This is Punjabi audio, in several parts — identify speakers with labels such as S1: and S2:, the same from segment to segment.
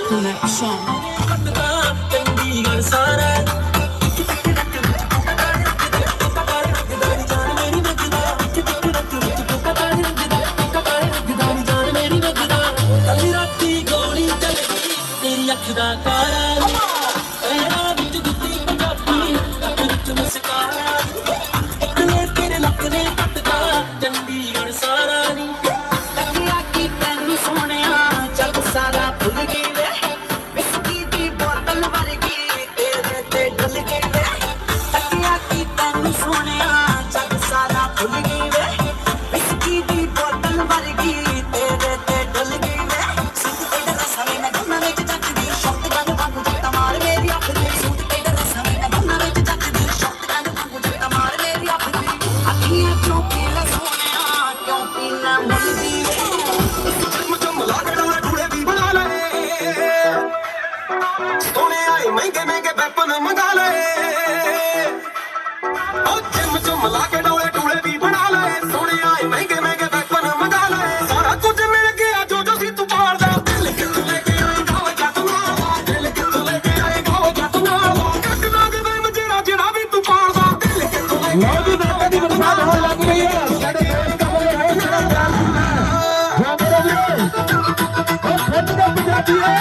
S1: Connection. चंडीगढ़ सारा गोली चलेगी तेरी अख दा कारा पैरा विच गुद्दी पंजाबी अख विच मुस्कारा इतने तेरे लक ने कटदा चंडीगढ़ सारा नी तकिया की तैनू सोहणिया जग सारा भुल गई वे विस्की दी बोतल वर्गी तेरे ते डल गई वे तकिया की तैनू सोहणिया जग सारा भुल गई वे विस्की दी बोतल वर्गी तेरे ते डल गई वे सूट ते रसा में गन्ना विच जगदी शॉटगन वांगू जट्टा मार मेरी अख दी सूट ते रसा में गन्ना विच जगदी शॉटगन वांगू जट्टा मार मेरी अख दी अखियां क्यों पीला सोहणिया क्यों पीला मुलदी महंगे महंगे वेपन मंगा ले जिम चुम ला के डोले टूले भी बना ले सोने आए महंगे महंगे वेपन मंगा ले सारा कुछ मिल गया जो जो सी तू पारदा दिल कितों लेके आए गाँव जट नाला दिल कितों लेके आए गाँव जट नाला कट लागे वे मजेरा जेड़ा भी तू पारदा दिल कितों लेके आए गाँव जट नाला लग गई है साडे देश का बोले है मेरा जान जो मेरे लिए ओ खट दा पंजाबी है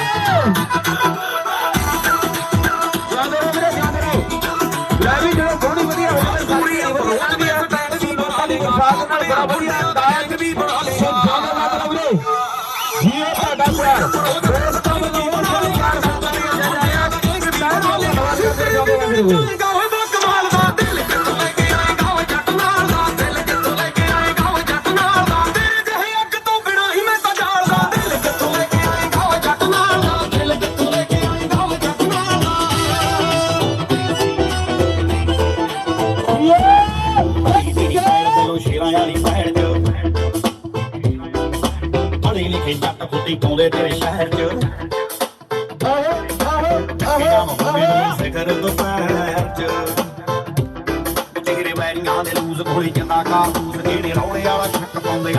S1: पाउंदे तेरे शहर च सिखर दोपहर च तेरे वैरियां दे लूज गोली चंदा कारतूस जेड़े रौले वाला छक पाउंदे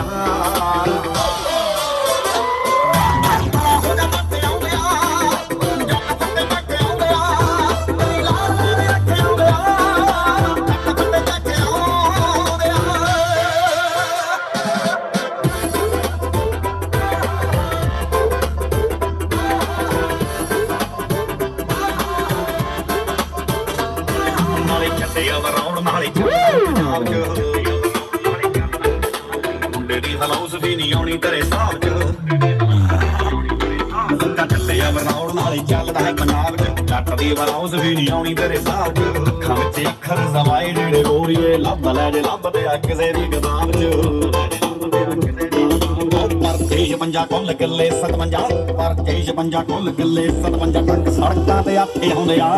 S1: मुंडे दी हलाउस भी नहीं आनी तेरे साथ च चले बनाउण नाले चलदा है पंजाब च जट दी हलाउस भी नहीं आनी तेरे साथ च अखां विच अखर समाए जेड़े गोरीए लभ ले जे लभदे आ किसे दी किताब च पर तेज पंजा कुल किले 57 पर तेज पंजा कुल किले 57 ट्रक सड़कां ते आथे आउंदे आ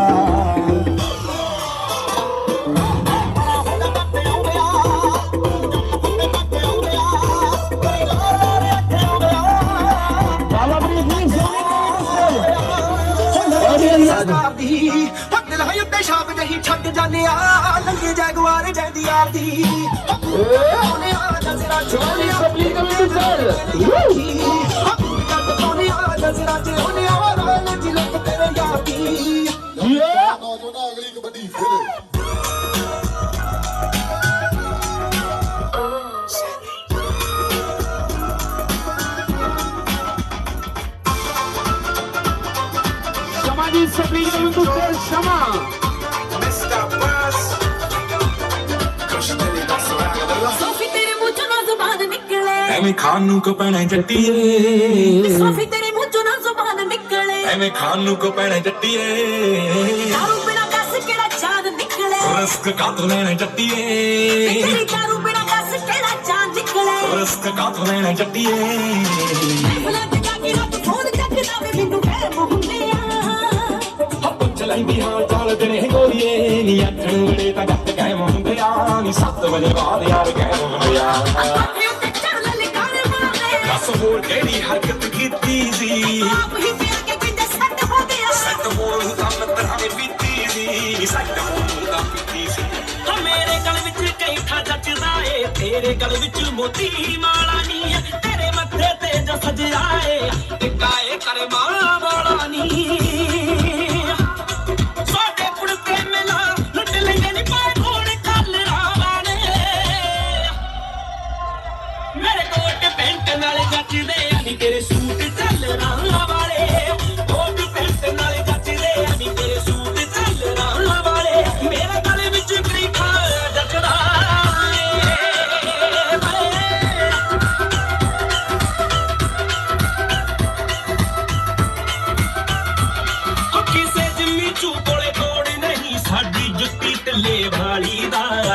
S1: शाम जही छक जाने लंगे जगवार जैदी आती ਐਵੇਂ ਖਾਨ ਨੂੰ ਕੋ ਪੈਣਾ ਜੱਟੀਏ ਸੋਫੀ ਤੇਰੇ ਮੂੰਹ ਚੋਂ ਨਾ ਜ਼ੁਬਾਨ ਨਿਕਲੇ ਐਵੇਂ ਖਾਨ ਨੂੰ ਕੋ ਪੈਣਾ ਜੱਟੀਏ ਦਾਰੂ ਬਿਨਾ ਦੱਸ ਕਿਹੜਾ ਚਾਂਦ ਨਿਕਲੇ ਰਸਕ ਕਾਤੋਂ ਲੈਣਾ ਜੱਟੀਏ ਤੇਰੀ ਦਾਰੂ ਬਿਨਾ ਦੱਸ ਕਿਹੜਾ ਚਾਂਦ ਨਿਕਲੇ ਰਸਕ ਕਾਤੋਂ ਲੈਣਾ ਜੱਟੀਏ ਭੁਲਾ ਕੇ ਜਾ ਕੇ ਹੱਥ ਫੋਨ ਚੱਕਦਾ ਵੇ ਮੈਨੂੰ ਕਹਿ ਮੁੰਡੇ ਆ ਹੱਥ ਚਲਾਈਂਦੀ ਹਾਂ ਚਾਲ ਦਿਨੇ ਗੋਲੀਏ ਨੀ ਅੱਖਾਂ ਵੇਲੇ ਤਾਂ ਗੱਤ ਕਹਿ ਮੁੰਡੇ ਆ ਨੀ 7 ਵਜੇ ਬਾਅਦ ਯਾਰ ਕਹਿ ਮੁੰਡੇ ਆ ਹੋਰ ਕਿਹੜੀ ਹਰਕਤ ਕੀਤੀ ਸੀ ਆਪ ਹੀ ਪਿਆ ਕੇ ਕਿੰਨੇ ਸੱਟ ਹੋ ਗਿਆ ਸੱਟ ਹੋਣ ਦਾ ਮਤਲਬ ਬੀਤੀ ਸੀ ਸੱਟ ਹੋਣ ਦਾ ਬੀਤੀ ਸੀ ਮੇਰੇ ਗਲ ਵਿੱਚ ਕੈਂਠਾ ਜੱਜਦਾ ਏ ਤੇਰੇ ਗਲ ਵਿੱਚ ਮੋਤੀ ਮਾਲਾ ਨੀ ਤੇਰੇ ਮੱਥੇ ਤੇ ਜੋ ਸਜਿਆ ਏ ਟਿਕਾਏ ਕਰ ਮਾਲਾ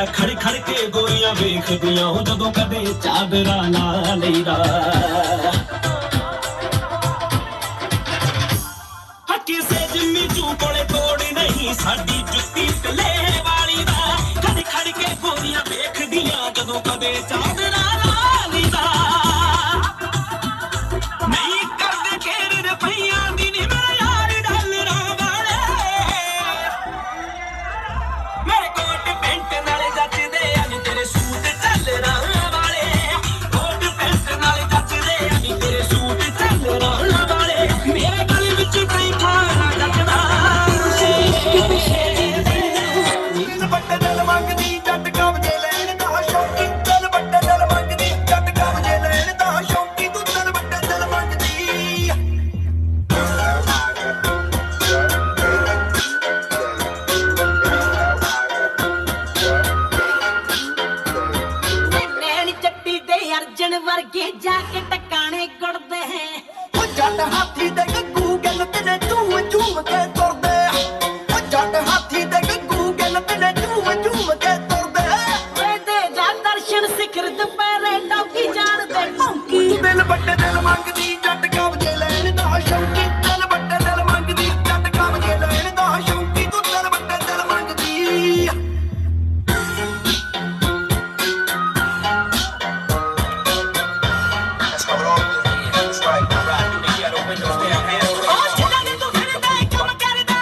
S1: ਖੜ ਖੜ ਕੇ ਗੋਰੀਆਂ ਵੇਖਦੀਆਂ ਜਦੋਂ ਕਦੇ ਚਾਦਰਾ ਲਾ ਲਈਦਾ ਕਿਸੇ ਜਿੰਮੀ ਚੂ ਕੋਲੇ ਤੋੜ ਨਹੀਂ ਸਾਡੀ ਜੁੱਤੀ ਟਲੇ ਵਾਲੀ ਦਾ ਖੜ ਖੜ ਕੇ ਗੋਰੀਆਂ ਵੇਖਦੀਆਂ ਜਦੋਂ ਕਦੇ ਚਾਦਰਾ ਲਾ ਲਈਦਾ ਨਹੀਂ ਕਰਦੇ ਘੇਰ ਰੁਪਈਆਂ ਦੀ ਨੀ ਮੇਰਾ ਯਾਰ ਡਾਲਰਾਂ ਵਾਲੇ ਮੇਰੇ ਕੋਟ ਪੈਂਟ ਨਾਲੇ ਜੱਚਦੇ ਆ ਨੀ ਤੇਰੇ ਸੂਟ ਝੱਲਰਾਂ ਵਾਲੇ ਕੋਟ ਪੈਂਟ ਨਾਲੇ ਜੱਚਦੇ ਆ ਨੀ ਤੇਰੇ ਸੂਟ ਝੱਲਰਾਂ ਵਾਲੇ ਮੇਰੇ ਗਲ ਵਿੱਚ ਬੈਠਾ ਨਾ ਜੱਚਦਾ ਦਿਲ ਵੱਡੇ ਦਿਲ ਮੰਗਦੀ ਜੱਟ ਕਬਜੇ ਲੈਣ ਦਾ ਸ਼ੌਕੀ ਦਿਲ ਵੱਡੇ ਦਿਲ ਮੰਗਦੀ ਜੱਟ ਕਬਜੇ ਲੈਣ ਦਾ ਸ਼ੌਕੀ ਤੂੰ ਦਿਲ ਵੱਡੇ ਦਿਲ ਮੰਗਦੀ
S2: ਨੈਣ ਚੱਟੀ ਦੇ ਅਰਜਨ ਵਰਗੇ ਜਾ ਕੇ ਟਕਾਣੇ ਗੁੜਦੇ
S3: ਉਹ ਜੱਟ ਹਾਥੀ ਦੇ ਗੱਗੂ ਗੱਲ ਤੇ ਝੂਮ ਝੂਮ ਕੇ ਤੁਰਦੇ ਉਹ ਜੱਟ ਹਾਥੀ ਦੇ ਗੱਗੂ ਗੱਲ ਤੇ ਝੂਮ ਝੂਮ ਕੇ ਤੁਰਦੇ
S2: ਵੇ ਦੇ ਜਾ ਦਰਸ਼ਨ ਸਿਖਰ ਦੁਪਹਿਰੇ ਟੌਕੀ ਜਾਣਦੇ ਭੌਂਕੀ
S3: ਤੂੰ ਦਿਲ ਵੱਡੇ ਦਿਲ ਮੰਗਦੀ ਜੱਟ ਕਬਜੇ ਲੈਣ ਦਾ ਸ਼ੌਕੀ ਦਿਲ ਵੱਡੇ ਦਿਲ ਮੰਗਦੀ ਜੱਟ ਕਬਜੇ ਲੈਣ ਦਾ ਸ਼ੌਕੀ ਤੂੰ ਦਿਲ ਵੱਡੇ ਦਿਲ ਮੰਗਦੀ
S2: ਉਹ ਜਿੱਦਾਂ ਦੇ ਤੂੰ ਫਿਰਦਾ ਕੰਮ ਕਰਦਾ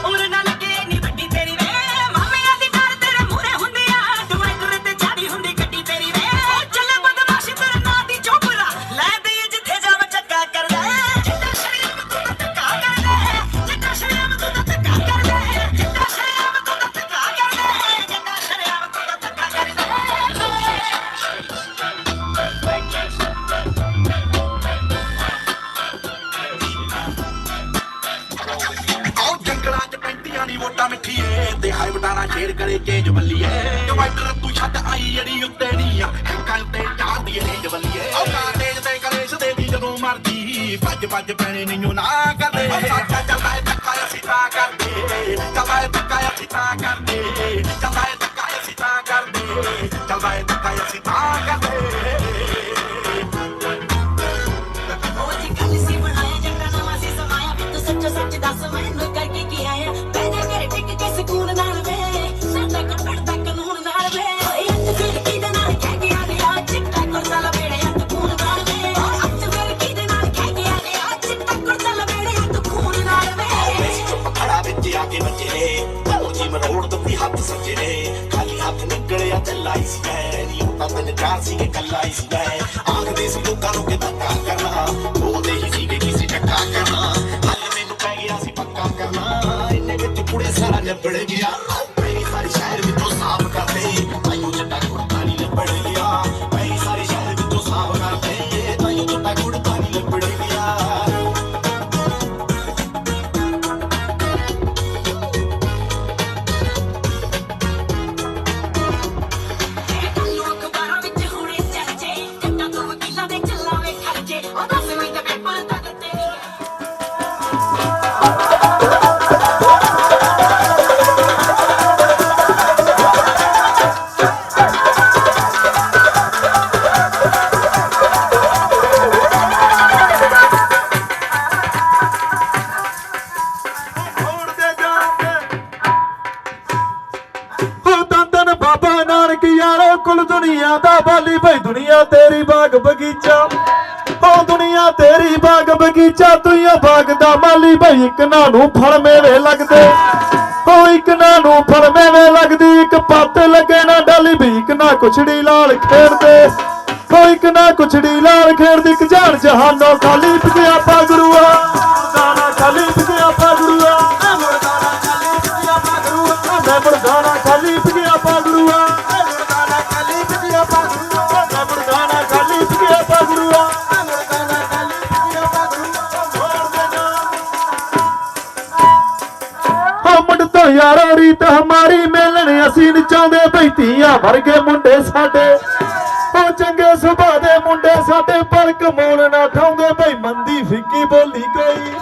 S2: ਉਮਰ ਨਾਲ ਲੱਗੇ ਨੀ ਵੱਡੀ ਤੇਰੀ ਵੇ ਮਾਮਿਆਂ ਦੀ ਕਾਰ ਤੇਰੇ ਮੂਹਰੇ ਹੁੰਦੀ ਆ ਡਿਵਾਈਡਰ ਤੇ ਝਾੜੀ ਹੁੰਦੀ ਗੱਡੀ ਤੇਰੀ ਵੇ ਉਹ ਚੱਲੇ ਬਦਮਾਸ਼ੀ ਤੇਰੇ ਨਾਂ ਦੀ ਚੋਪਰਾ ਲੈ ਦਈਏ ਜਿੱਥੇ ਜਾਵੇ ਚੱਕਾ ਕਰਦਾ ਜਿੱਦਾਂ ਸ਼ਰੀਮ ਤੂੰ ਤਾਂ ਧੱਕਾ ਕਰਦਾ ਜਿੱਦਾਂ ਸ਼ਰੀਮ ਤੂੰ ਤਾਂ ਧੱਕਾ ਕਰਦਾ ਜਿੱਦਾਂ ਸ਼ਰੀਮ ਤੂੰ ਤਾਂ ਧੱਕਾ ਕਰਦਾ ਜਿੱਦਾਂ ਸ਼ਰੀਮ ਤੂੰ ਤਾਂ ਧੱਕਾ ਕਰਦਾ
S3: ਆਉ ਜੰਗਲਾਂ 'ਚ ਪੈਂਦੀਆਂ ਨੀ ਵੋਟਾਂ ਮਿੱਠੀਏ ਤੇ ਹਾਈ ਵਟਾਣਾ ਛੇੜ ਕਰੇ ਚੇਂਜ ਬੱਲੀਏ ਡਿਵਾਈਡਰ ਤੂੰ ਛੱਡ ਆਈ ਜਿਹੜੀ ਉੱਤੇ ਨਹੀਂ ਆ ਹੱਕਾਂ ਤੇ ਚਾਹਦੀ ਰੇਂਜ ਬੱਲੀਏ ਉਹ ਕਾਟੇਜ ਤੇ ਕਲੇਸ਼ ਦੇ ਦੀ ਜਦੋਂ ਮਰਦੀ ਭੱਜ ਭੱਜ ਪੈਣੇ ਨਹੀਂਓ ਨਾ ਕਰਦੇ ਸਾਡਾ ਚੱਲਦਾ ਏ ਧੱਕਾ ਅਸੀਂ ਤਾਂ ਕਰਦੇ ਚੱਲਦਾ ਏ ਧੱਕਾ ਅਸੀਂ ਤਾਂ ਕਰਦੇ ਚੱਲਦਾ ਏ ਧੱਕਾ ਅਸੀਂ ਤਾਂ ਕਰਦੇ ਚੱਲਦਾ ਏ ਧੱਕਾ ਅਸੀਂ ਤਾਂ ਕਰਦੇ
S2: ਉਹ ਜੀ ਗੱਲ ਸੀ ਬਣਾਇਆ ਜੱਟਾਂ ਨਵਾਂ ਸੀ ਸਮਾਇਆ ਤੂੰ ਸੱਚੋ ਸੱਚ ਦੱਸ ਮੈਨੂੰ ਕਰਕੇ ਕੀ ਆਇਆ ਪੈਦਾ ਕਰ ਟਿਕ ਕੇ ਸਕੂਨ ਨਾਲ ਵੇ ਸਾਡਾ ਕੱਪੜਦਾ ਕਾਨੂੰਨ ਨਾਲ ਵੇ ਓਏ ਅੱਤ ਫਿਰ ਕਿਹਦੇ ਨਾਲ ਕਹਿ ਕੇ ਆ ਗਿਆ ਚਿੱਟਾ ਕੁਰਤਾ ਲਵੇੜੇ ਅੱਤ ਖੂਨ ਨਾਲ ਵੇ ਅੱਤ ਫਿਰ ਕਿਹਦੇ ਨਾਲ ਕਹਿ ਕੇ ਆ ਗਿਆ ਚਿੱਟਾ ਕੁਰਤਾ ਲਵੇੜੇ ਅੱਤ ਖੂਨ ਨਾਲ ਵੇ
S3: ਚੁੱਪ ਖੜਾ ਵਿੱਚ ਆ ਕੇ ਨੱਚੇ ਉਹ ਜੀ ਮਰੋੜ ਤੋਂ ਵੀ ਹੱਥ ਸੱਜੇ ਨੇ ਖਾਲੀ ਹੱਥ ਨਿਕਲਿਆ ਤੇ ਲਾਈ ਸੀ ਮੈਂ ਨੀ ਉਹ ਤਾਂ ਚਾਰ ਸੀ ਕਿ ਕੱਲਾ ਹੀ ਸੀ ਮੈਂ ਆਖਦੇ ਸੀ ਲੋਕਾਂ ਨੂੰ ਕਿ ਧੱਕਾ ਕਰਨਾ ਉਹਦੇ ਹੀ ਸੀ ਕਿ ਕਿਸੇ ਟੱਕਾ ਕਰਨਾ ਹੱਲ ਮੈਨੂੰ ਪੈ ਗਿਆ ਸੀ ਪੱਕਾ ਕਰਨਾ ਇੰਨੇ ਵਿੱਚ ਕੁੜੇ ਸਾਰਾ ਨਿਬੜ ਗਿਆ ਮੇਰੀ ਸਾਰੀ ਸ਼ਹਿਰ ਵਿੱਚੋਂ ਸਾਫ਼ ਕਰਦੇ ਤਾਈਓ ਜੱਟਾ ਕੁੜਤਾ ਨਹੀਂ ਨਿਬੜ ਗਿਆ ਮੇਰੀ ਸਾਰੀ ਸ਼ਹਿਰ ਵਿੱਚੋਂ ਸਾਫ਼ ਕਰਦੇ ਤਾਈਓ ਜੱਟਾ ਕੁੜਤਾ ਨਹੀਂ ਨਿਬੜ ਗਿਆ
S2: ਲੋਕ ਬਾਰਾਂ ਵਿੱਚ ਹੁਣੇ ਚਰਚੇ ਜੱਟਾਂ ਤੋਂ ਵਕੀਲਾਂ ਦੇ ਚੱਲਾਵੇ ਖਰਚੇ ਉਹ 10ਵੀਂ ਦੇ ਪੇਪਰ ਤਾਂ ਦਿੱਤੇ ਨੀ
S3: ਛੋੜਦੇ ਜਾਂਦੇ ਹੋ ਤਨ ਬਾਬਾ ਨਾਨਕ ਯਾਰੋ ਕੁਲ ਦੁਨੀਆ ਦਾ ਬਾਲੀ ਭਾਈ ਦੁਨੀਆ ਤੇਰੀ ਬਾਗ ਬਗੀਚਾ ਹੋ ਦੁਨੀਆ ਤੇਰੀ ਬਾਗ ਬਗੀਚਾ ਤੂੰ ਹੀ ਬਾਗ ਦਾ ਮਾਲੀ ਭਾਈ ਇੱਕ ਨਾ ਨੂੰ ਫਲ ਮੇਵੇ ਲੱਗਦੇ ਹੋ ਇੱਕ ਨਾ ਨੂੰ ਫਲ ਮੇਵੇ ਲੱਗਦੀ ਇੱਕ ਪੱਤ ਲੱਗੇ ਨਾ ਡਾਲੀ ਵੀ ਇੱਕ ਨਾ ਕੁਛੜੀ ਲਾਲ ਖੇਡਦੇ ਹੋ ਇੱਕ ਨਾ ਕੁਛੜੀ ਲਾਲ ਖੇਡਦੀ ਇੱਕ ਜਾਣ ਜਹਾਨੋਂ ਖਾਲੀ ਪਿਆ ਪਾ ਗੁਰੂਆ ਦਾਣਾ ਖਾਲੀ ਪਿਆ ਪਾ ਗੁਰੂਆ ਮੁਰਦਾਨਾ ਖਾਲੀ ਪਿਆ ਪਾ ਗੁਰੂਆ ਮੈਂ ਮੁਰਦਾਨਾ ਖਾਲੀ ਪਿਆ ਪਾ ਗੁਰੂਆ ਮੁਰਦਾਨਾ ਖਾਲੀ ਪਿਆ ਪਾ ਗੁਰੂਆ ਮੈਂ ਮੁਰਦਾਨਾ ਖਾਲੀ ਪਿਆ ਪਾ ਗੁਰੂਆ ਮੁਰਦਾਨਾ ਖਾਲੀ ਪਿਆ ਪਾ ਗੁਰੂਆ ਮੋੜ ਦੇ ਨਾ ਮੁੰਡ ਤੋਂ ਯਾਰੋ ਰੀਤ ਹਮਾਰੀ ਮਿਲਣ ਅਸੀਂ ਨੀ ਚਾਹੁੰਦੇ ਬਈ ਧੀਆਂ ਵਰਗੇ ਮੁੰਡੇ ਸਾਡੇ ਉਹ ਚੰਗੇ ਸੁਭਾਅ ਦੇ ਮੁੰਡੇ ਸਾਡੇ ਪਰ ਕਮੂਲ ਨਾ ਠਾਉਂਦੇ ਬਈ ਮੰਦੀ ਫਿੱਕੀ ਬੋਲੀ ਕੋਈ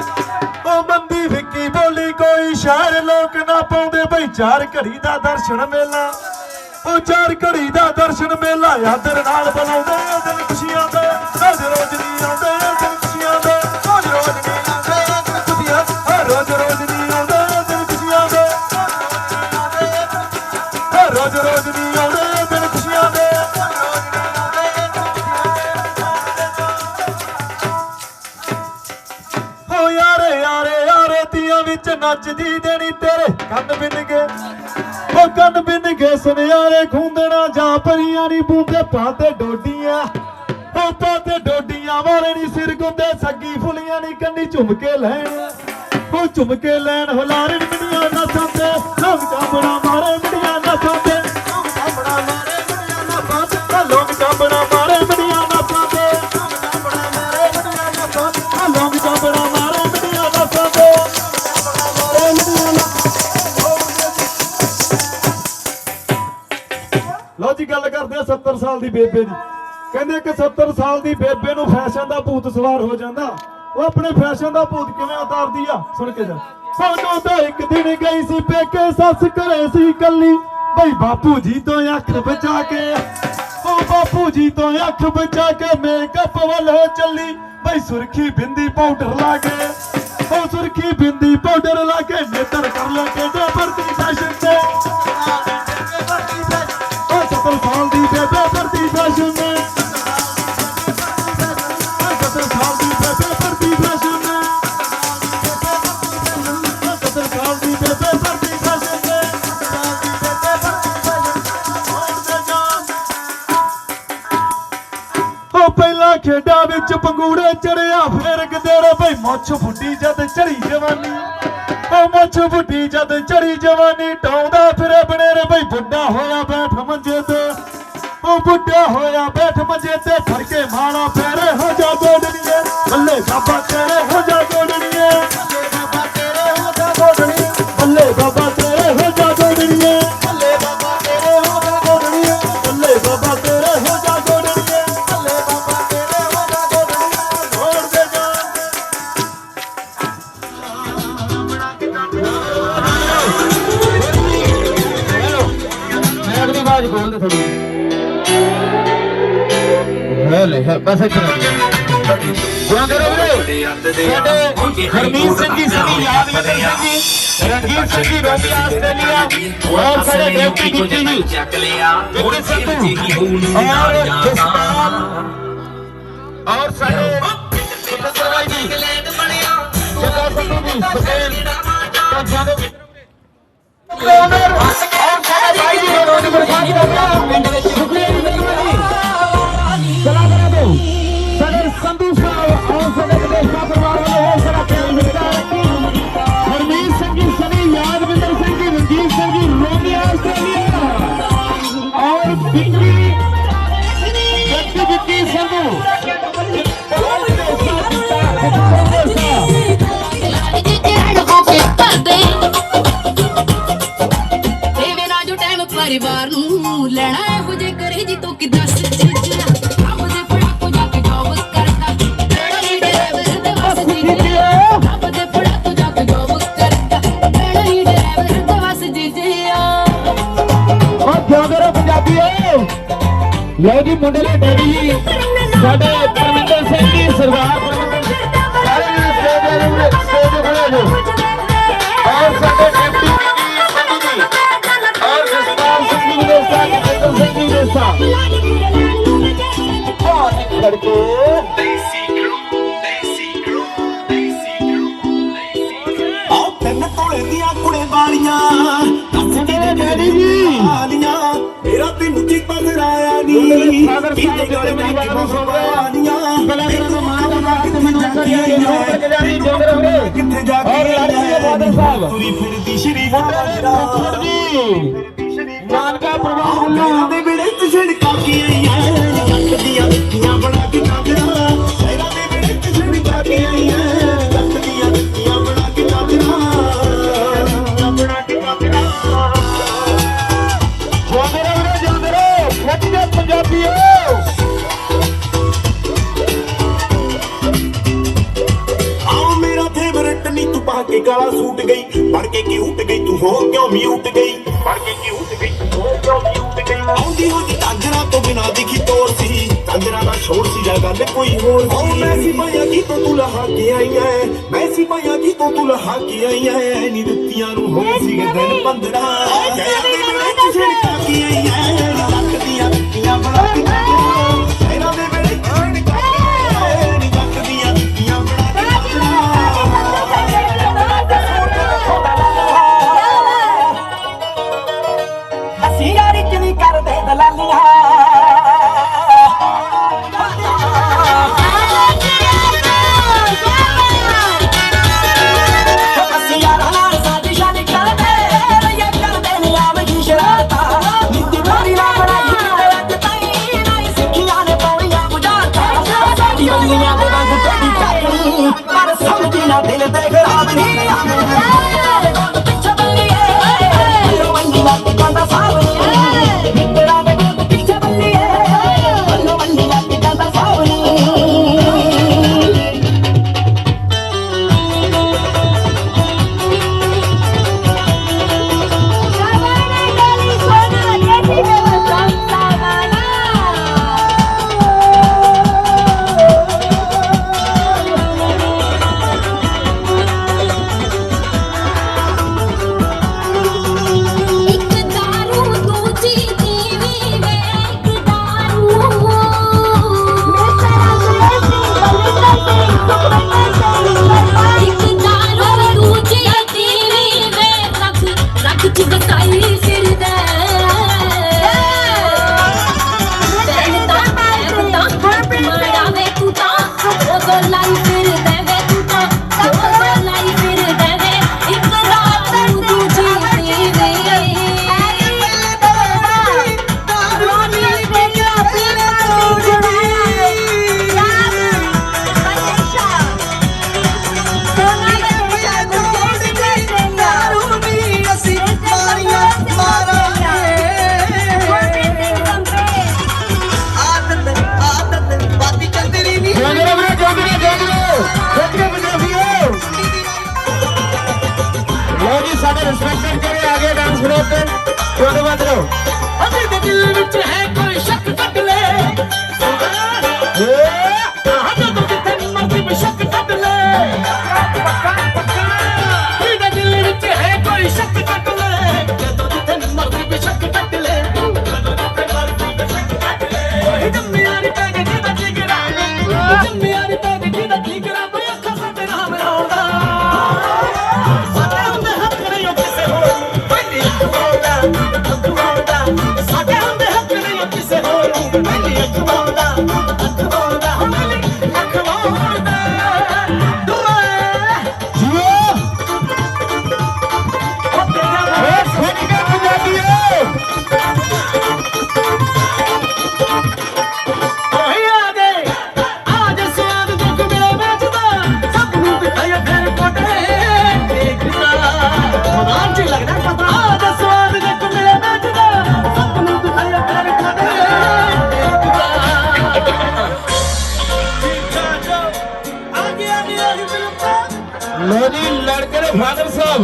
S3: ਉਹ ਮੰਦੀ ਫਿੱਕੀ ਬੋਲੀ ਕੋਈ ਸ਼ਹਿਰ ਲੋਕ ਨਾ ਪਾਉਂਦੇ ਬਈ ਚਾਰ ਘੜੀ ਦਾ ਦਰਸ਼ਨ ਮੇਲਾ ਉਹ ਚਾਰ ਘੜੀ ਦਾ ਦਰਸ਼ਨ ਮੇਲਾ ਯਾਦਰ ਨਾਲ ਬਣਾਉਂਦੇ ਆ ਦਿਨ ਖੁਸ਼ੀਆਂ ਦੇ ਰੋਜ਼ ਰੋਜ਼ ਨਹੀਂ ਆਉਂਦੇ ਦਿਨ ਖੁਸ਼ੀਆਂ ਦੇ ਰੋਜ਼ ਰੋਜ਼ ਨਹੀਂ ਆਉਂਦੇ ਦਿਨ ਖੁਸ਼ੀਆਂ ਰੋਜ਼ ਰੋਜ਼ ਨਹੀਂ ਆਉਂਦੇ ਦਿਨ ਖੁਸ਼ੀਆਂ ਦੇ ਰੋਜ਼ ਰੋਜ਼ ਨਹੀਂ ਆਉਂਦੇ ਦਿਨ ਖੁਸ਼ੀਆਂ ਦੇ ਹੋ ਯਾਰੇ ਯਾਰੇ ਯਾਰੇ ਤੀਆਂ ਵਿੱਚ ਨੱਚਦੀ ਦੇਣੀ ਤੇਰੇ ਕੰਨ ਬਿੰਨ ਗਏ ਉਹ ਕੰਨ ਬਿੰਨ ਗਏ ਸੁਨਿਆਰੇ ਖੂੰਦਣਾ ਜਾਂ ਪਰੀਆਂ ਨੀ ਬੂੰਦੇ ਪਾਤੇ ਡੋਡੀਆਂ ਉਹ ਪਾਤੇ ਡੋਡੀਆਂ ਵਾਲੇ ਨੀ ਸਿਰ ਗੁੰਦੇ ਸੱਗੀ ਫੁੱਲੀਆਂ ਨੀ ਕੰਨੀ ਝੁੰਮ ਕੇ ਲੈਣ ਉਹ ਝੁੰਮ ਕੇ ਲੈਣ ਹੁਲਾਰੇ ਮਿੰਡੀਆਂ ਨਸਾਂ ਤੇ ਲੋਕ ਕਾਂਬੜਾ ਮਾਰੇ ਮਿੰਡੀਆਂ ਨਸਾਂ ਤੇ ਲੋਕ ਕਾਂਬੜਾ ਮਾਰੇ ਮਿੰਡੀਆਂ ਨਸਾਂ ਤੇ ਲੋਕ ਕਾਂਬੜਾ ਮਾਰੇ ਮਿੰਡੀਆਂ ਨਸਾਂ ਤੇ ਲੋਕ ਕਾਂਬੜਾ ਮਾਰੇ ਮਿੰਡੀਆਂ ਨਸਾਂ ਤੇ ਲੋਕ ਕਾਂਬੜਾ ਮਾਰੇ ਮਿੰਡੀਆਂ ਨਸਾਂ ਤੇ ਮਾਰੇ ਮਿੰਡੀਆਂ ਨਸਾਂ ਲਓ ਜੀ ਗੱਲ ਕਰਦੇ ਆ 70 ਸਾਲ ਦੀ ਬੇਬੇ ਦੀ ਕਹਿੰਦੇ ਕਿ 70 ਸਾਲ ਦੀ ਬੇਬੇ ਨੂੰ ਫੈਸ਼ਨ ਦਾ ਭੂਤ ਸਵਾਰ ਹੋ ਜਾਂਦਾ ਉਹ ਆਪਣੇ ਫੈਸ਼ਨ ਦਾ ਭੂਤ ਕਿਵੇਂ ਉਤਾਰਦੀ ਆ ਸੁਣ ਕੇ ਜਾ ਸਾਨੂੰ ਤਾਂ ਇੱਕ ਦਿਨ ਗਈ ਸੀ ਪੇਕੇ ਸੱਸ ਘਰੇ ਸੀ ਕੱਲੀ ਬਈ ਬਾਪੂ ਜੀ ਤੋਂ ਅੱਖ ਬਚਾ ਕੇ ਉਹ ਬਾਪੂ ਜੀ ਤੋਂ ਅੱਖ ਬਚਾ ਕੇ ਮੇਕਅਪ ਵੱਲ ਹੋ ਚੱਲੀ ਬਈ ਸੁਰਖੀ ਬਿੰਦੀ ਪਾਊਡਰ ਲਾ ਕੇ ਉਹ ਸੁਰਖੀ ਬਿੰਦੀ ਪਾਊਡਰ ਲਾ ਕੇ ਨੇਤਰ ਕਰ ਲੈ ਕੇ ਡੇਬਰਦੀ ਫੈਸ਼ਨ ਤੇ 70 ਸਾਲ ਦੀ ਬੇਬੇ ਕਰਦੀ ਫੈਸ਼ਨ ਨੇ 70 ਸਾਲ ਦੀ ਬੇਬੇ ਕਰਦੀ ਫੈਸ਼ਨ ਨੇ 70 ਸਾਲ ਦੀ ਬੇਬੇ ਕਰਦੀ ਫੈਸ਼ਨ ਨੇ ਉਹ ਪਹਿਲਾਂ ਖੇਡਾਂ ਵਿੱਚ ਪੰਗੂੜੇ ਚੜਿਆ ਫੇਰ ਗਦੇਰੇ ਬਈ ਮੁੱਛ ਫੁੱਟੀ ਜਦ ਚੜੀ ਜਵਾਨੀ ਉਹ ਮੁੱਛ ਫੁੱਟੀ ਜਦ ਚੜੀ ਜਵਾਨੀ ਟਾਉਂਦਾ ਫਿਰੇ ਬਨੇਰੇ ਬਈ ਬੁੱਢਾ ਹੋਇਆ ਬੈਠ ਮੰਜੇ ਤੇ ਉਹ ਬੁੱਢਾ ਹੋਇਆ ਬੈਠ ਮੰਜੇ ਤੇ ਫੜ ਕੇ ਮਾਣਾ ਫੇਰੇ ਹੋ ਜਾ ਗੋਡਣੀਏ ਬੱਲੇ ਬਾਬਾ ਤੇਰੇ ਹੋ ਜਾ ਗੋਡਣੀਏ ਬੱਲੇ ਬਾਬਾ ਤੇਰੇ ਹੋ ਜਾ ਗੋਡਣੀਏ ਬੱਲੇ ਬਾਬਾ ਤੇਰੇ ਹੋ ਜਾ ਗੋਡਣੀਏ ਬੱਲੇ ਬਾਬਾ ਤੇਰੇ ਹੋ ਜਾ ਗੋਡਣੀਏ ਬੱਲੇ ਬਾਬਾ ਤੇਰੇ ਹੋ ਜਾ ਗੋਡਣੀਏ ਬੱਲੇ ਬਾਬਾ ਤੇਰੇ ਹੋ ਜਾ ਗੋਡਣੀਏ ਗੋਡ ਦੇ ਜਾ
S4: ਅਗਲੀ ਆਵਾਜ਼ ਬੋਲਦੇ ਥੋੜੀ ਹੈ ਬਸ ਇੱਥੇ ਜਾਂਦੇ ਰਹੋ ਸਾਡੇ ਹਰਮੀਤ ਸਿੰਘ ਜੀ ਸਨੀ ਯਾਦਵਿੰਦਰ ਸਿੰਘ ਜੀ ਰਣਜੀਤ ਸਿੰਘ ਜੀ ਰੋਮੀ ਆਸਟ੍ਰੇਲੀਆ ਔਰ ਸਾਡੇ ਡਿਪਟੀ ਗਿੱਟੀ ਜੀ
S2: ਚੱਕ ਲਿਆ
S4: ਗਿੱਟੀ ਸਿੱਧੂ ਔਰ ਜਸਪਾਲ ਔਰ ਸਾਡੇ ਸੁਖਿੰਦਰ ਬਾਈ ਜੀ ਜੱਗਾ ਸੰਧੂ ਜੀ ਸੁਖੇਲ ਪੰਜਾਂ ਦੇ ਔਰ ਸਾਡੇ ਭਾਈ ਜੀ ਰੋਡ ਪ੍ਰਸਾਦ ਦਾ ਪਿੰਡ ਵਿੱਚ ਸੁਖੇਲ ਜੀ ਚਲਾ ਕਰਾ ਦੋ ਸਾਡੇ ਸੰਧੂ ਸਾਹਿਬ ਔਰ ਸਾਡੇ ਵਿਦੇਸ਼ਾ ਪਰਿਵਾਰ ਵਾਲੇ ਸਾਡਾ ਪਿਆਰ ਮਿਲਦਾ ਹਰਮੀਤ ਸਿੰਘ ਜੀ ਸਨੀ ਯਾਦਵਿੰਦਰ ਸਿੰਘ ਜੀ ਰਣਜੀਤ ਸਿੰਘ ਜੀ ਰੋਮੀ ਆਸਟ੍ਰੇਲੀਆ ਔਰ ਬਿਕਰੀ ਜੱਟੀ ਸੰਧੂ
S5: परिवार लेना है मुझे करे जी तो कि 10 मुझे पड़ा को जाके जॉब करता ड्राइवर दवास जीजिया मुझे पड़ा को जाके जॉब करता ड्राइवर दवास जीजिया
S4: और जागरो पंजाबीओ लो जी मुंडे दे डैडी जी साडे परमिंदर सिंह जी सरदार सारे स्टेज खड़े हो और साडे डिप्टी संधू जी और जसपाल सिंह जी देसा जितेंद्र सिंह जी देसा बहुत लड़के
S1: ਆਹ ਤਿੰਨ ਤੋਲੇ ਦੀਆਂ ਕੁੜੇ ਵਾਲੀਆਂ
S4: ਮੁੰਡੇ ਦੇ ਡੈਡੀ ਜੀ
S1: ਵਾਲੀਆਂ ਮੇਰਾ ਤੈਨੂੰ ਕੀ ਪਸਰ ਆਇਆ ਨੀ
S4: ਫਾਦਰ ਸਾਹਿਬ ਜਿਹੜੇ ਮੇਰੀ ਗੱਲ ਨੂੰ ਸੁਣ ਰਹੇ ਆ ਕਲਾਕਾਰਾਂ ਦਾ ਮਾਣ ਦਾ ਮਾਣ ਤੇ ਮੈਨੂੰ ਕਰੀਏ ਜੋ ਕੇ ਜਾਨੀ ਜੋਗ ਰਹੇ
S1: ਕਿੱਥੇ ਜਾ ਕੇ
S4: ਔਰ ਲਾਡੀ ਦੇ ਫਾਦਰ ਸਾਹਿਬ
S1: ਤੁਰੀ ਫਿਰਦੀ ਸ਼੍ਰੀ
S4: ਫੁੱਟ ਜੀ ਨਾਨਕਾ ਪ੍ਰਵਾਹ ਵੱਲੋਂ
S1: ਦੇ ਵਿੜੇ ਚ ਛਿੜਕਾ ਕੇ ਆਈਆਂ ਲੱਖ ਦੀਆਂ ਦੀਆਂ ਬਣਾ ਕੇ ਚਾਦਰਾਂ ਸ਼ਹਿਰਾਂ ਦੇ ਵਿੜੇ ਚ ਛਿੜਕਾ ਕੇ ਆਈਆਂ ਲੱਖ ਦੀਆਂ ਦੀਆਂ ਬਣਾ ਕੇ ਚਾਦਰਾਂ ਬਣਾ ਕੇ ਚਾਦਰਾਂ
S4: ਜਾਂਦੇ ਰਹੋ ਫੁੱਟ ਦੇ ਪੰਜਾਬੀਓ
S1: ਆਓ ਮੇਰਾ ਫੇਵਰਟ ਨੀ ਤੂੰ ਪਾ ਕੇ ਕਾਲਾ ਸੂਟ ਗਈ ਪੜ ਕੇ ਕੀ ਉੱਟ ਗਈ ਤੂੰ ਹੋ ਕਿਉਂ ਮਿਊਟ ਗਈ ਪੜ ਕੇ ਕੀ ਉੱਟ ਗਈ ਤੂੰ ਹੋ ਕਿਉਂ ਮਿਊਟ ਗਈ
S6: ਇਹੋ ਜਿਹੀ ਟਾਂਗਰਾਂ ਤੋਂ ਬਿਨਾਂ ਦਿਖੀ ਤੋਰ ਸੀ ਟਾਂਗਰਾਂ ਦਾ ਸ਼ੋਰ ਸੀ ਜਾਂ ਗੱਲ ਕੋਈ ਹੋਰ ਸੀ ਮੈਂ ਸੀ ਪਾਇਆ ਕੀ ਤੋਂ ਤੂੰ ਲਹਾ ਕੇ ਆਈ ਐ ਮੈਂ ਸੀ ਪਾਇਆ ਕੀ ਤੋਂ ਤੂੰ ਲਹਾ ਕੇ ਆਈ ਐ ਨੀ ਦਿੱਤੀਆਂ ਨੂੰ ਹੋ ਸੀ ਦਿਨ 15 ਕਹਿਆ ਦੇ ਵੇਲੇ ਕਿਸੇ ਨੇ ਕਾ ਕੇ ਆਈ ਐ ਰੱਖਦੀਆਂ ਦਿੱਤੀਆਂ ਬਣਾ ਕੇ ਇਹਨਾਂ ਦੇ ਵੇਲੇ ਕਿਸੇ ਨੇ ਕਾ ਕੇ ਆਈ ਐ ਨੀ ਰੱਖਦੀਆਂ ਦਿੱਤੀਆਂ ਬਣਾ ਕੇ
S2: ਅਸੀਂ ਯਾਰੀ ਚ ਨਹੀਂ ਕਰਦੇ ਦਲਾਲੀਆਂ ਅਸੀਂ ਯਾਰਾਂ ਨਾਲ ਸਾਜ਼ਿਸ਼ਾਂ ਨਹੀਂ ਕਰਦੇ ਰਈਆ ਕਰਦੇ ਨਿਆਮ ਦੀ ਸ਼ਰਾਰਤਾਂ ਨੀਤੀ ਮਾਰੀ ਨਾ ਬਣਾਈ ਕਿਉਂ ਅੱਜ ਤਾਈਂ ਨਾ ਹੀ ਸਿੱਖੀਆਂ ਨੇ ਪੌੜੀਆਂ ਬੁਝਾਰਤਾਂ ਸਾਡੀ ਬੰਦੀਆਂ ਦੇ ਰੰਗ ਤੇਰੀ ਚਾਕਣੀ ਪਰ ਸਮਝੀ ਨਾ ਦਿਲ ਤੇ ਖਰਾਬ ਨਹੀਂ ਆਵੇਂ ਗੋਲ ਪਿੱਛੇ ਬੱਲੀਏ ਰੋਵੰਡੀ ਲੱਗ ਜਾਂਦਾ ਸਾਵਣੀ ਮਿੱਤਰਾਂ ਦੇ ਗੋਲ ਪਿੱਛੇ ਬੱਲੀਏ ਰੋਵੰਡੀ ਲੱਗ ਜਾਂਦਾ ਸਾਵਣੀ
S5: ਇੱਕ ਦਾਰੂ ਦੂਜੀ ਜੀਵੀ ਵੇ ਇੱਕ ਦਾਰੂ ਇੱਕ ਦਾਰੂ ਦੂਜੀ ਜੀਵੀ ਵੇ ਰੱਖ ਚ ਬਸਾਈ ਫਿਰਦਾ ਤੈਨੂੰ ਤਾਂ ਮਾੜਾ ਵੇ ਤੂੰ ਤਾਂ ਉਹ ਲਾਈ ਫਿਰਦਾ ਵੇ ਤੂੰ ਤਾਂ ਉਹ ਲਾਈ ਫਿਰਦਾ ਵੇ ਇੱਕ ਦਾਰੂ ਦੂਜੀ
S4: ਲੋ ਜੀ ਸਾਡੇ ਰਿਸਪੈਕਟ ਕਰੇ ਆਗੇ ਡਾਂਸ ਗਰੁੱਪ ਕਿਉਂ ਬੰਦ ਰਹੋ
S1: ਅਜੇ ਦੇ ਦਿਲ ਵਿੱਚ ਹੈ ਕੋਈ ਸ਼ੱਕ ਕੱਢ ਲੈ ਜਦੋਂ ਜਿੱਥੇ ਮਰਜ਼ੀ ਬੇਸ਼ੱਕ ਕੱਢ ਲੈ ਅਜੇ ਦੇ ਦਿਲ ਵਿੱਚ ਹੈ ਕੋਈ ਸ਼ੱਕ ਕੱਢ ਲੈ ਜਦੋਂ ਜਿੱਥੇ ਮਰਜ਼ੀ ਬੇਸ਼ੱਕ ਕੱਢ ਲੈ ਜਦੋਂ ਜਿੱਥੇ ਮਰਜ਼ੀ ਬੇਸ਼ੱਕ ਕੱਢ ਲੈ ਜੰਮਿਆ ਨੀ ਪੈ ਗਈ ਜਿਹਦਾ ਜਿਗਰਾ ਜੰਮਿਆ ਨੀ ਪੈ ਗਈ ਜਿਹਦਾ ਜਿਗਰਾ ਬਈ ਅੱਖਾਂ ਸਾਡੇ ਨਾਮ ਆਉਂਦਾ ਸਾਡੇ ਹੁੰਦੇ ਹੱਥ ਨਹੀਂ ਉਹ ਕਿਸੇ ਹੋਰ ਪਹਿਲੀ ਅੱਖ ਬੋਲਦਾ ਸਾਡੇ ਹੁੰਦੇ ਹੱਥ ਨਹੀਂ ਉਹ ਕਿਸੇ ਹੋਰ ਪਹਿਲੀ ਅੱਖ ਬੋਲਦਾ ਪਹਿਲੀ ਅੱਖ ਬੋਲਦਾ
S4: ਜੀਓ ਏ ਸੋਨਿਕਾ ਪੰਜਾਬੀਓ
S1: ਓਏ ਆ ਗਏ ਸਵਾਦ ਦੁੱਖ ਮੇਰੇ ਵੇਚਦਾ ਸਭ ਨੂੰ ਦਿਖਾਇਆ ਫਿਰ ਕੋਟੇ ਦੇਖਦਾ ਮਦਾਨ ਚ ਲੱਗਦਾ ਪਤਾ ਆ ਜਾ ਸਵਾਦ ਦੁੱਖ ਮੇਰੇ ਵੇਚਦਾ ਸਭ ਨੂੰ ਦਿਖਾਇਆ ਫਿਰ ਕੋਟੇ ਦੇਖਦਾ ਆ ਗਿਆ ਬਿਲਕੁਲ
S4: ਲੋ ਜੀ ਲੜਕੇ ਦੇ ਫਾਦਰ ਸਾਹਿਬ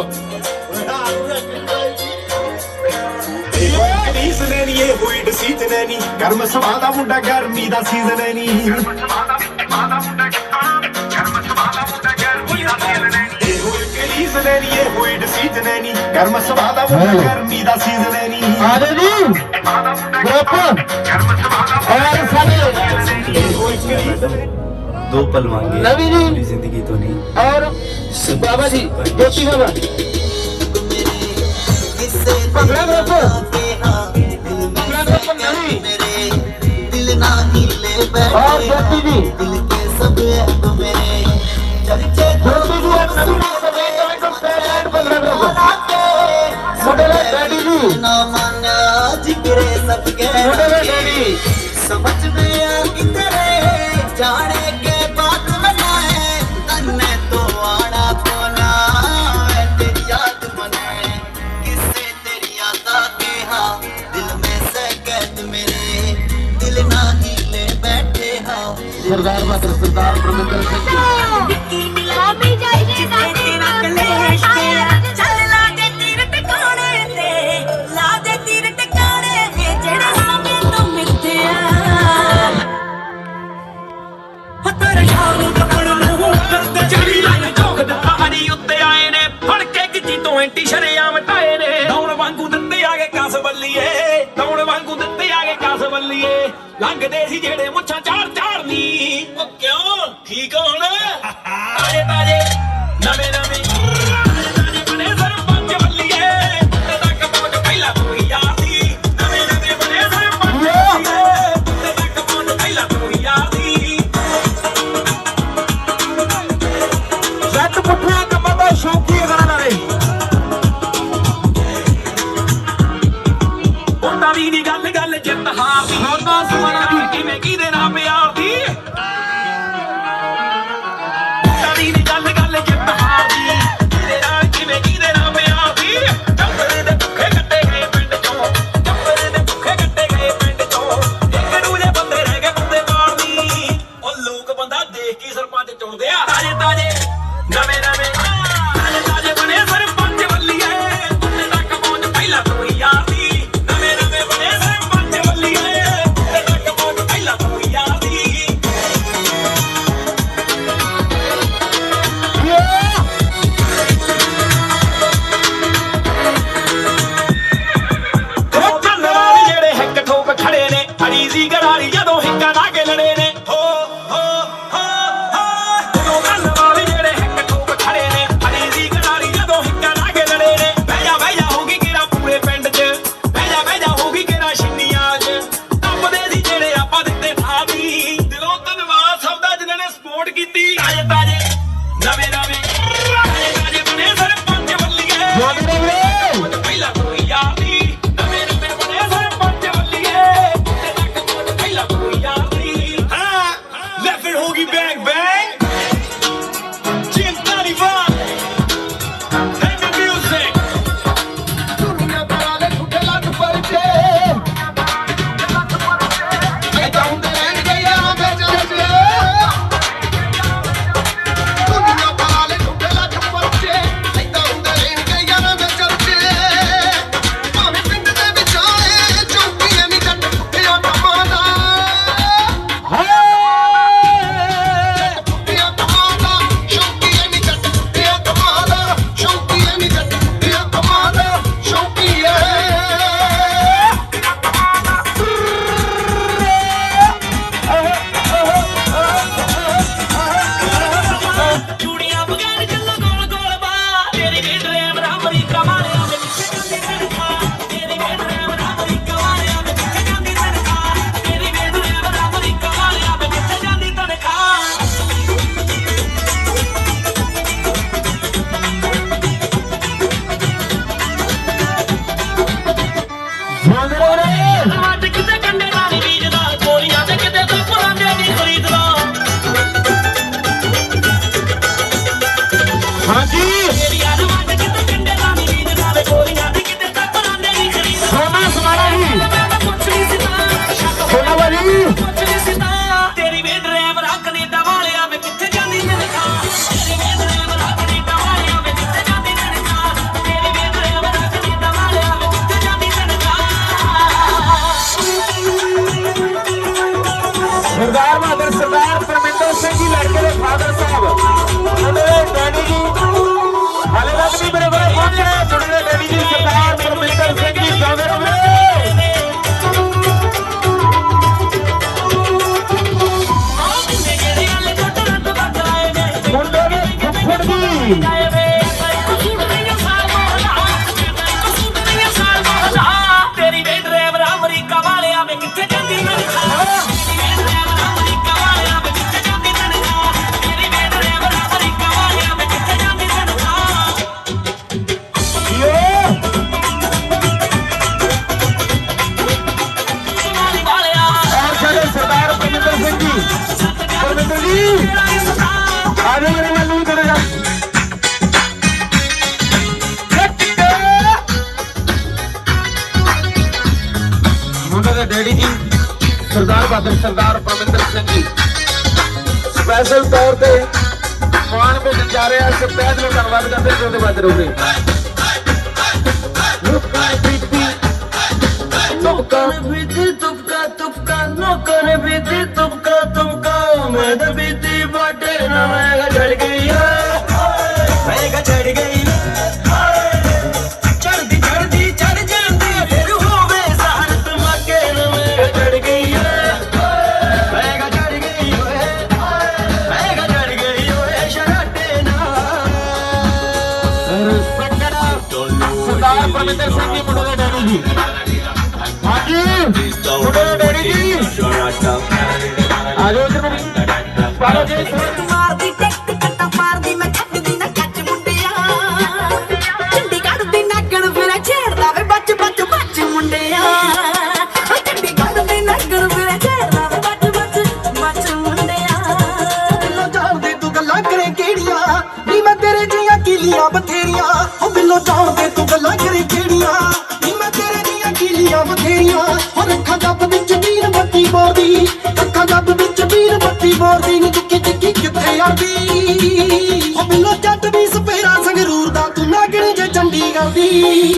S6: ਰੀਸ ਨੇ ਨੀ ਇਹ ਹੋਈ ਡਸੀਤ ਨੇ ਨੀ ਗਰਮ ਸਵਾ ਦਾ ਮੁੰਡਾ ਗਰਮੀ ਦਾ ਸੀਜ਼ਨ ਹੈ ਨੀ ਇਹ ਹੋਈ ਰੀਸ ਨੇ ਨੀ ਇਹ ਹੋਈ ਡਸੀਤ ਨੇ ਨੀ ਗਰਮ ਸਵਾ ਦਾ ਮੁੰਡਾ ਗਰਮੀ ਦਾ ਸੀਜ਼ਨ ਹੈ ਨੀ
S4: ਆ ਜਾਓ ਜੀ ਗਰੁੱਪ ਔਰ ਸਾਡੇ
S6: ਇਹ ਹੋਈ ਰੀਸ ਨੇ
S7: दो पल मांगे
S4: नवी जी
S7: पूरी जिंदगी तो नहीं
S4: और बाबा जी ज्योति बाबा पगड़ा ग्रुप पगड़ा ग्रुप नवी और ज्योति जी ज्योति जी और नवी पगड़ा ग्रुप मोडल डैडी जी मोडल डैडी
S2: समझ में आ कितने जाने के बाद मनाए तन्ने तो आना पोना तेरी याद मनाए किससे तेरी याद आके हाँ दिल में से कैद मेरे दिल ना ही ले बैठे हाँ
S4: सरदार बहादुर सरदार प्रमिंदर सिंह
S5: लामी जाइए ना
S2: तेरा कलेश तेरा चल ला दे तीर टकाने ते ला दे तीर टकाने जेड़े समय ਬੱਲੀਏ ਲੰਘਦੇ ਸੀ ਜਿਹੜੇ ਮੁੱਛਾਂ ਝਾੜਨੀ ਉਹ ਕਿਉਂ ਠੀਕ ਹੁਣ ਤਾਜੇ ਤਾਜੇ ਨਵੇਂ ਨਵੇਂ ਤਾਜੇ ਬਣੇ ਸਰਪੰਚ ਬੱਲੀਏ ਤੇ ਤੱਕ ਪਹੁੰਚ ਪਹਿਲਾਂ ਤੂੰ ਹੀ ਯਾਰ ਸੀ ਨਵੇਂ ਨਵੇਂ ਬਣੇ ਸਰਪੰਚ ਬੱਲੀਏ ਤੇ ਤੱਕ ਪਹੁੰਚ ਪਹਿਲਾਂ ਤੂੰ ਹੀ ਯਾਰ ਸੀ
S4: ਜੱਟ ਪੁੱਠਿਆਂ ਕੰਮਾਂ ਦਾ ਸ਼ੌਕੀ ਕਰਨ ਵਾਲੇ
S2: ਉਹਨਾਂ ਦੀ ਨੀ ਗੱਲ ਗੱਲ ਜਿੱਤ ਹਾਰ ਦੀ
S4: ਸੋਨਾ ਸਮਾਣਾ ਦੀ
S2: ਕਿਵੇਂ ਕਿਹਦੇ ਨਾਲ ਪਿਆਰ ਦੀ ਉਹਨਾਂ ਦੀ ਨੀ ਗੱਲ ਗੱਲ ਜਿੱਤ ਹਾਰ ਦੀ ਕਿਹਦੇ ਨਾਲ ਕਿਵੇਂ ਕਿਹਦੇ ਨਾਲ ਪਿਆਰ ਦੀ ਚੱਪਰੇ ਦੇ ਭੁੱਖੇ ਕੱਟੇ ਗਏ ਪਿੰਡ ਚੋਂ ਚੱਪਰੇ ਦੇ ਭੁੱਖੇ ਕੱਟੇ ਗਏ ਪਿੰਡ ਚੋਂ ਇੱਕ ਦੂਜੇ ਬੰਦੇ ਰਹਿ ਗਏ ਬੰਦੇ ਮਾਰਨੀ ਉਹ ਲੋਕ ਬੰਦਾ ਦੇਖ ਕੇ ਸਰਪੰਚ ਚੁਣਦੇ ਆ ਤਾਜੇ ਤਾਜੇ ਨਵੇਂ ਨਵੇਂ ਤਾਜੇ ਤਾਜੇ ਬਣੇ ਸਰਪੰਚ ਬੱਲੀਏ ਉੱਤੇ ਤੱਕ ਪਹੁੰਚ ਪਹਿਲਾਂ ਤੂੰ ਹੀ ਯਾਰ ਦੀ ਨਵੇਂ ਨਵੇਂ ਬਣੇ ਸਰਪੰਚ ਬੱਲੀਏ ਉੱਤੇ ਤੱਕ ਪਹੁੰਚ ਪਹਿਲਾਂ ਤੂੰ ਹੀ ਯਾਰ ਦੀ ਉਹ ਚੰਨਵਾਲ ਜਿਹੜੇ ਹਿੱਕ ਠੋਕ ਖੜੇ ਨੇ ਅੜੀ ਸੀ ਗਰਾਰੀ ਜਦੋਂ ਹਿੱਕਾਂ ਲਾ ਕੇ ਲੜੇ ਨੇ ਹੋ ਹੋ ਹੋ ਹੋ ਉਹ ਚੰਨਵਾਲ ਜਿਹੜੇ ਹਿੱਕ ਠੋਕ ਖੜੇ ਨੇ ਅੜੀ ਸੀ ਗਰਾਰੀ ਜਦੋਂ ਹਿੱਕਾਂ ਲਾ ਕੇ ਲੜੇ ਨੇ ਬਹਿ ਜਾ ਹੋਗੀ ਕਿਹੜਾ ਪੂਰੇ ਪਿੰਡ 'ਚ ਬਹਿ ਜਾ ਹੋਗੀ ਕਿਹੜਾ ਛਿੰਨੀਆਂ 'ਚ ਟੱਪਦੇ ਸੀ ਜਿਹੜੇ ਆਪਾਂ ਦਿੱਤੇ ਠਾਵੀ ਦਿਲੋਂ ਧੰਨਵਾਦ ਸਭ ਦਾ ਜਿਨ੍ਹਾਂ ਨੇ ਸਪੋਰਟ ਕੀਤੀ ਤਾਜੇ ਤਾਜੇ ਨਵੇਂ ਨਵੇਂ ਤਾਜੇ ਤਾਜੇ ਬਣੇ ਸਰਪੰਚ ਬੱਲੀਏ ਪਹਿਲਾਂ ਤੂੰ ਹੀ ਯਾਰ ਦੀ ਨਵੇਂ ਨਵੇਂ ਬਣੇ ਸਰਪੰਚ ਬੱਲੀਏ ਤੇ ਤੱਕ ਪਹੁੰਚ ਪਹਿਲਾਂ ਤੂੰ ਹੀ ਯਾਰ ਦੀ
S4: ਹਾਂ ਲੈ ਫਿਰ ਹੋ ਗਈ ਬੈਂਗ ਬੈਂਗ ਚਿੰਤਾ ਨਹੀਂ ਹੈਵੀ ਮਿਊਜ਼ਿਕ ਦੁਨੀਆ ਵਾਲੇ ਝੂਠੇ ਲੱਗ ਪਰਚੇ ਮੈਂ ਚਾਹੁੰਦੇ ਰਹਿਣਗੇ ਯਾਰਾਂ ਦੇ ਚਰਚੇ ਦੁਨੀਆ ਵਾਲੇ ਝੂਠੇ ਲੱਗ ਪਰਚੇ ਮੈਂ ਚਾਹੁੰਦੇ ਰਹਿਣਗੇ ਯਾਰਾਂ ਦੇ ਚਰਚੇ ਭਾਵੇਂ ਪਿੰਡ ਦੇ ਵਿਚਾਲੇ ਚੌਕੀਆਂ ਨਹੀਂ ਜੱਟ ਪੁੱਠਿਆਂ ਕੰਮਾਂ ਦਾ ਪੁੱਠਿਆਂ ਕੰਮਾਂ ਦਾ ਸ਼ੌਕੀਆਂ ਨਹੀਂ ਜੱਟ ਪੁੱਠਿਆਂ ਕੰਮਾਂ ਦਾ ਸ਼ੌਕੀਆਂ ਨਹੀਂ ਜੱਟ ਪੁੱਠਿਆਂ ਕੰਮਾਂ ਦਾ ਸ਼ੌਕੀਆਂ
S2: ਚੂੜੀਆਂ ਬਗੈਰ ਚੱਲੋ ਗੋਲ ਗੋਲ ਬਾ ਤੇਰੀ ਵੀ ਡਰਾਈਵਰ ਅਮਰੀਕਾ ਵਾਲਿਆਂ ਦੇ ਪਿੱਛੇ ਜਾਂਦੀ ਤਨਖਾਹ ਤੇਰੀ ਵੀ ਡਰਾਈਵਰ ਅਮਰੀਕਾ ਵਾਲਿਆਂ ਦੇ ਪਿੱਛੇ ਜਾਂਦੀ ਤਨਖਾਹ ਤੇਰੀ ਵੀ ਡਰਾਈਵਰ ਅਮਰੀਕਾ ਵਾਲਿਆਂ ਦੇ ਪਿੱਛੇ ਜਾਂਦੀ ਤਨਖਾਹ ਅੱਜ ਕਿਤੇ ਕੰਡੇ ਦਾ ਨੀ ਬੀਜਦਾ ਗੋਲੀਆਂ ਤੇ ਕਿਤੇ ਤਾਂ ਪਰਾਂਦੇ ਨਹੀਂ ਖਰੀਦਦਾ
S4: ਹਾਂਜੀ
S2: ਤੇਰੀ ਯਾਰ ਅੱਜ ਕਿਤੇ ਕੰਡੇ ਦਾ ਨੀ ਬੀਜਦਾ ਵੇ ਗੋਲੀਆਂ ਤੇ ਕਿਤੇ ਤਾਂ ਪਰਾਂਦੇ ਨਹੀਂ ਖਰੀਦਦਾ
S4: ਸੋਨਾ ਸਮਾਣਾ ਜੀ
S2: ਮੈਂ ਕੁਛ ਨਹੀਂ ਸਿੱਧਾ ਸ਼ੱਕ
S4: ਸੋਨਾ ਵਾਲੀ
S2: ਕੁਛ ਨਹੀਂ ਸਿੱਧਾ ਤੇਰੀ ਵੀ ਡਰਾਈਵਰ ਆ ਕੈਨੇਡਾ ਵਾਲਿਆਂ ਵੇ ਕਿੱਥੇ ਜਾਂਦੀ ਤਨਖਾਹ ਤੇਰੀ ਵੀ ਡਰਾਈਵਰ ਆ ਕੈਨੇਡਾ ਵਾਲਿਆਂ ਵੇ ਕਿੱਥੇ ਜਾਂਦੀ ਤਨਖਾਹ ਤੇਰੀ ਵੀ ਡਰਾਈਵਰ ਆ ਕੈਨੇਡਾ ਵਾਲਿਆਂ ਵੇ ਕਿੱਥੇ ਜਾਂਦੀ ਤਨਖਾਹ
S4: ਸਰਦਾਰ ਬਹਾਦਰ ਸਰਦਾਰ ਪਰਮਿੰਦਰ ਸਿੰਘ ਜੀ ਲੜਕੇ ਦੇ ਫਾਦਰ ਸਾਹਿਬ ਉਹਦੇ ਡੈਡੀ ਜੀ ਹਾਲੇ ਤੱਕ ਵੀ ਮੇਰੇ ਕੋਲ ਪਹੁੰਚਣਾ ਜੁੜੇ ਡੈਡੀ ਜੀ ਸਰਦਾਰ ਪਰਮਿੰਦਰ ਸਿੰਘ ਜੀ ਜਾਂਦੇ ਰਹੇ ਮੁੰਡੇ ਦੇ ਫੁੱਫੜ ਜੀ
S2: ਤੇਰੀ ਵੇ ਡਰਾਈਵਰ ਅਮਰੀਕਾ ਵਾਲਿਆਂ ਵੇ ਕਿੱਥੇ ਜਾਂਦੀ ਤਨਖਾਹ ਤੇਰੀ ਵੇ ਡਰਾਈਵਰ ਅਮਰੀਕਾ ਵਾਲਿਆਂ ਵੇ ਕਿੱਥੇ ਜਾਂਦੀ ਤਨਖਾਹ ਤੇਰੀ ਵੇ ਡਰਾਈਵਰ ਅਮਰੀਕਾ ਵਾਲਿਆਂ ਵੇ ਕਿੱਥੇ ਜਾਂਦੀ ਤਨਖਾਹ ਵਾਲਿਆ
S4: ਔਰ ਸਾਡੇ ਸਰਦਾਰ ਪਰਮਿੰਦਰ ਸਿੰਘ ਜੀ ਪਰਮਿੰਦਰ ਜੀ ਆ ਜਾਓ ਮੇਰੇ ਨਾਲ ਨੂੰ ਕਰੇਗਾ ਮੁੰਡੇ ਦੇ ਡੈਡੀ ਜੀ ਸਰਦਾਰ ਬਹਾਦਰ ਸਰਦਾਰ ਪਰਮਿੰਦਰ ਸਿੰਘ ਜੀ ਸਪੈਸ਼ਲ ਤੌਰ ਤੇ ਮਾਨ ਵਿੱਚ ਜਾ ਰਿਹਾ ਸਪੈਸ਼ਲ ਨੂੰ ਧੰਨਵਾਦ ਕਰਦੇ ਜੋ ਦੇ ਬਾਅਦ ਰਹੋਗੇ
S1: तुपका नौकर बीती तुपका मैं तो बीती बाटे ना मैं चढ़ गई मैं चढ़ गई चढ़ जाती फिर होवे सहार तुमके न मैं चढ़ गई
S2: ਮਾਰਦੀ ਟਿਕਟ ਕੱਟਾ ਮਾਰਦੀ ਮੈਂ ਛੱਡਦੀ ਨਾ ਕੱਚ ਮੁੰਡਿਆ ਚੰਡੀਗੜ੍ਹ ਦੀ ਨਾਗਣ ਫਿਰ ਛੇੜਦਾ ਵੇ ਬੱਚ ਬੱਚ ਬੱਚ ਮੁੰਡਿਆ ਚੰਡੀਗੜ੍ਹ ਦੀ ਨਾਗਣ ਫਿਰ ਛੇੜਦਾ ਵੇ ਬੱਚ ਬੱਚ ਬੱਚ ਮੁੰਡਿਆ ਬਿੱਲੋ ਜਾਣਦੇ ਤੂੰ ਗੱਲਾਂ ਕਰੇ ਕਿਹੜੀਆਂ ਨੀ ਮੈਂ ਤੇਰੇ ਜੀਆਂ ਕੀਲੀਆਂ ਬਥੇਰੀਆਂ ਉਹ ਬਿੱਲੋ ਜਾਣਦੇ ਤੂੰ ਗੱਲਾਂ ਕਰੇ ਕਿਹੜੀਆਂ ਨੀ ਮੈਂ ਤੇਰੇ ਜੀਆਂ ਕੀਲੀਆਂ ਬਥੇਰੀਆਂ ਉਹ ਰੱਖਾਂ ਜੱਬ ਵਿੱਚ ਵੀਰ ਬੱਤੀ ਬੋਰਦੀ ਅੱਖਾਂ ਜੱਬ ਵਿੱਚ ਵੀਰ ਬੱਤੀ ਬੋਰਦੀ ਨੀ ਟਿੱਕੀ ਟਿੱਕੀ ਕਿੱਥੇ ਆਉਂਦੀ ਉਹ ਬਿੱਲੋ ਜੱਟ ਵੀ ਸਪੇਰਾ ਸੰਗਰੂਰ ਦਾ ਤੂੰ ਨਾਗਣੀ ਜੇ ਚੰਡੀਗੜ੍ਹ ਦੀ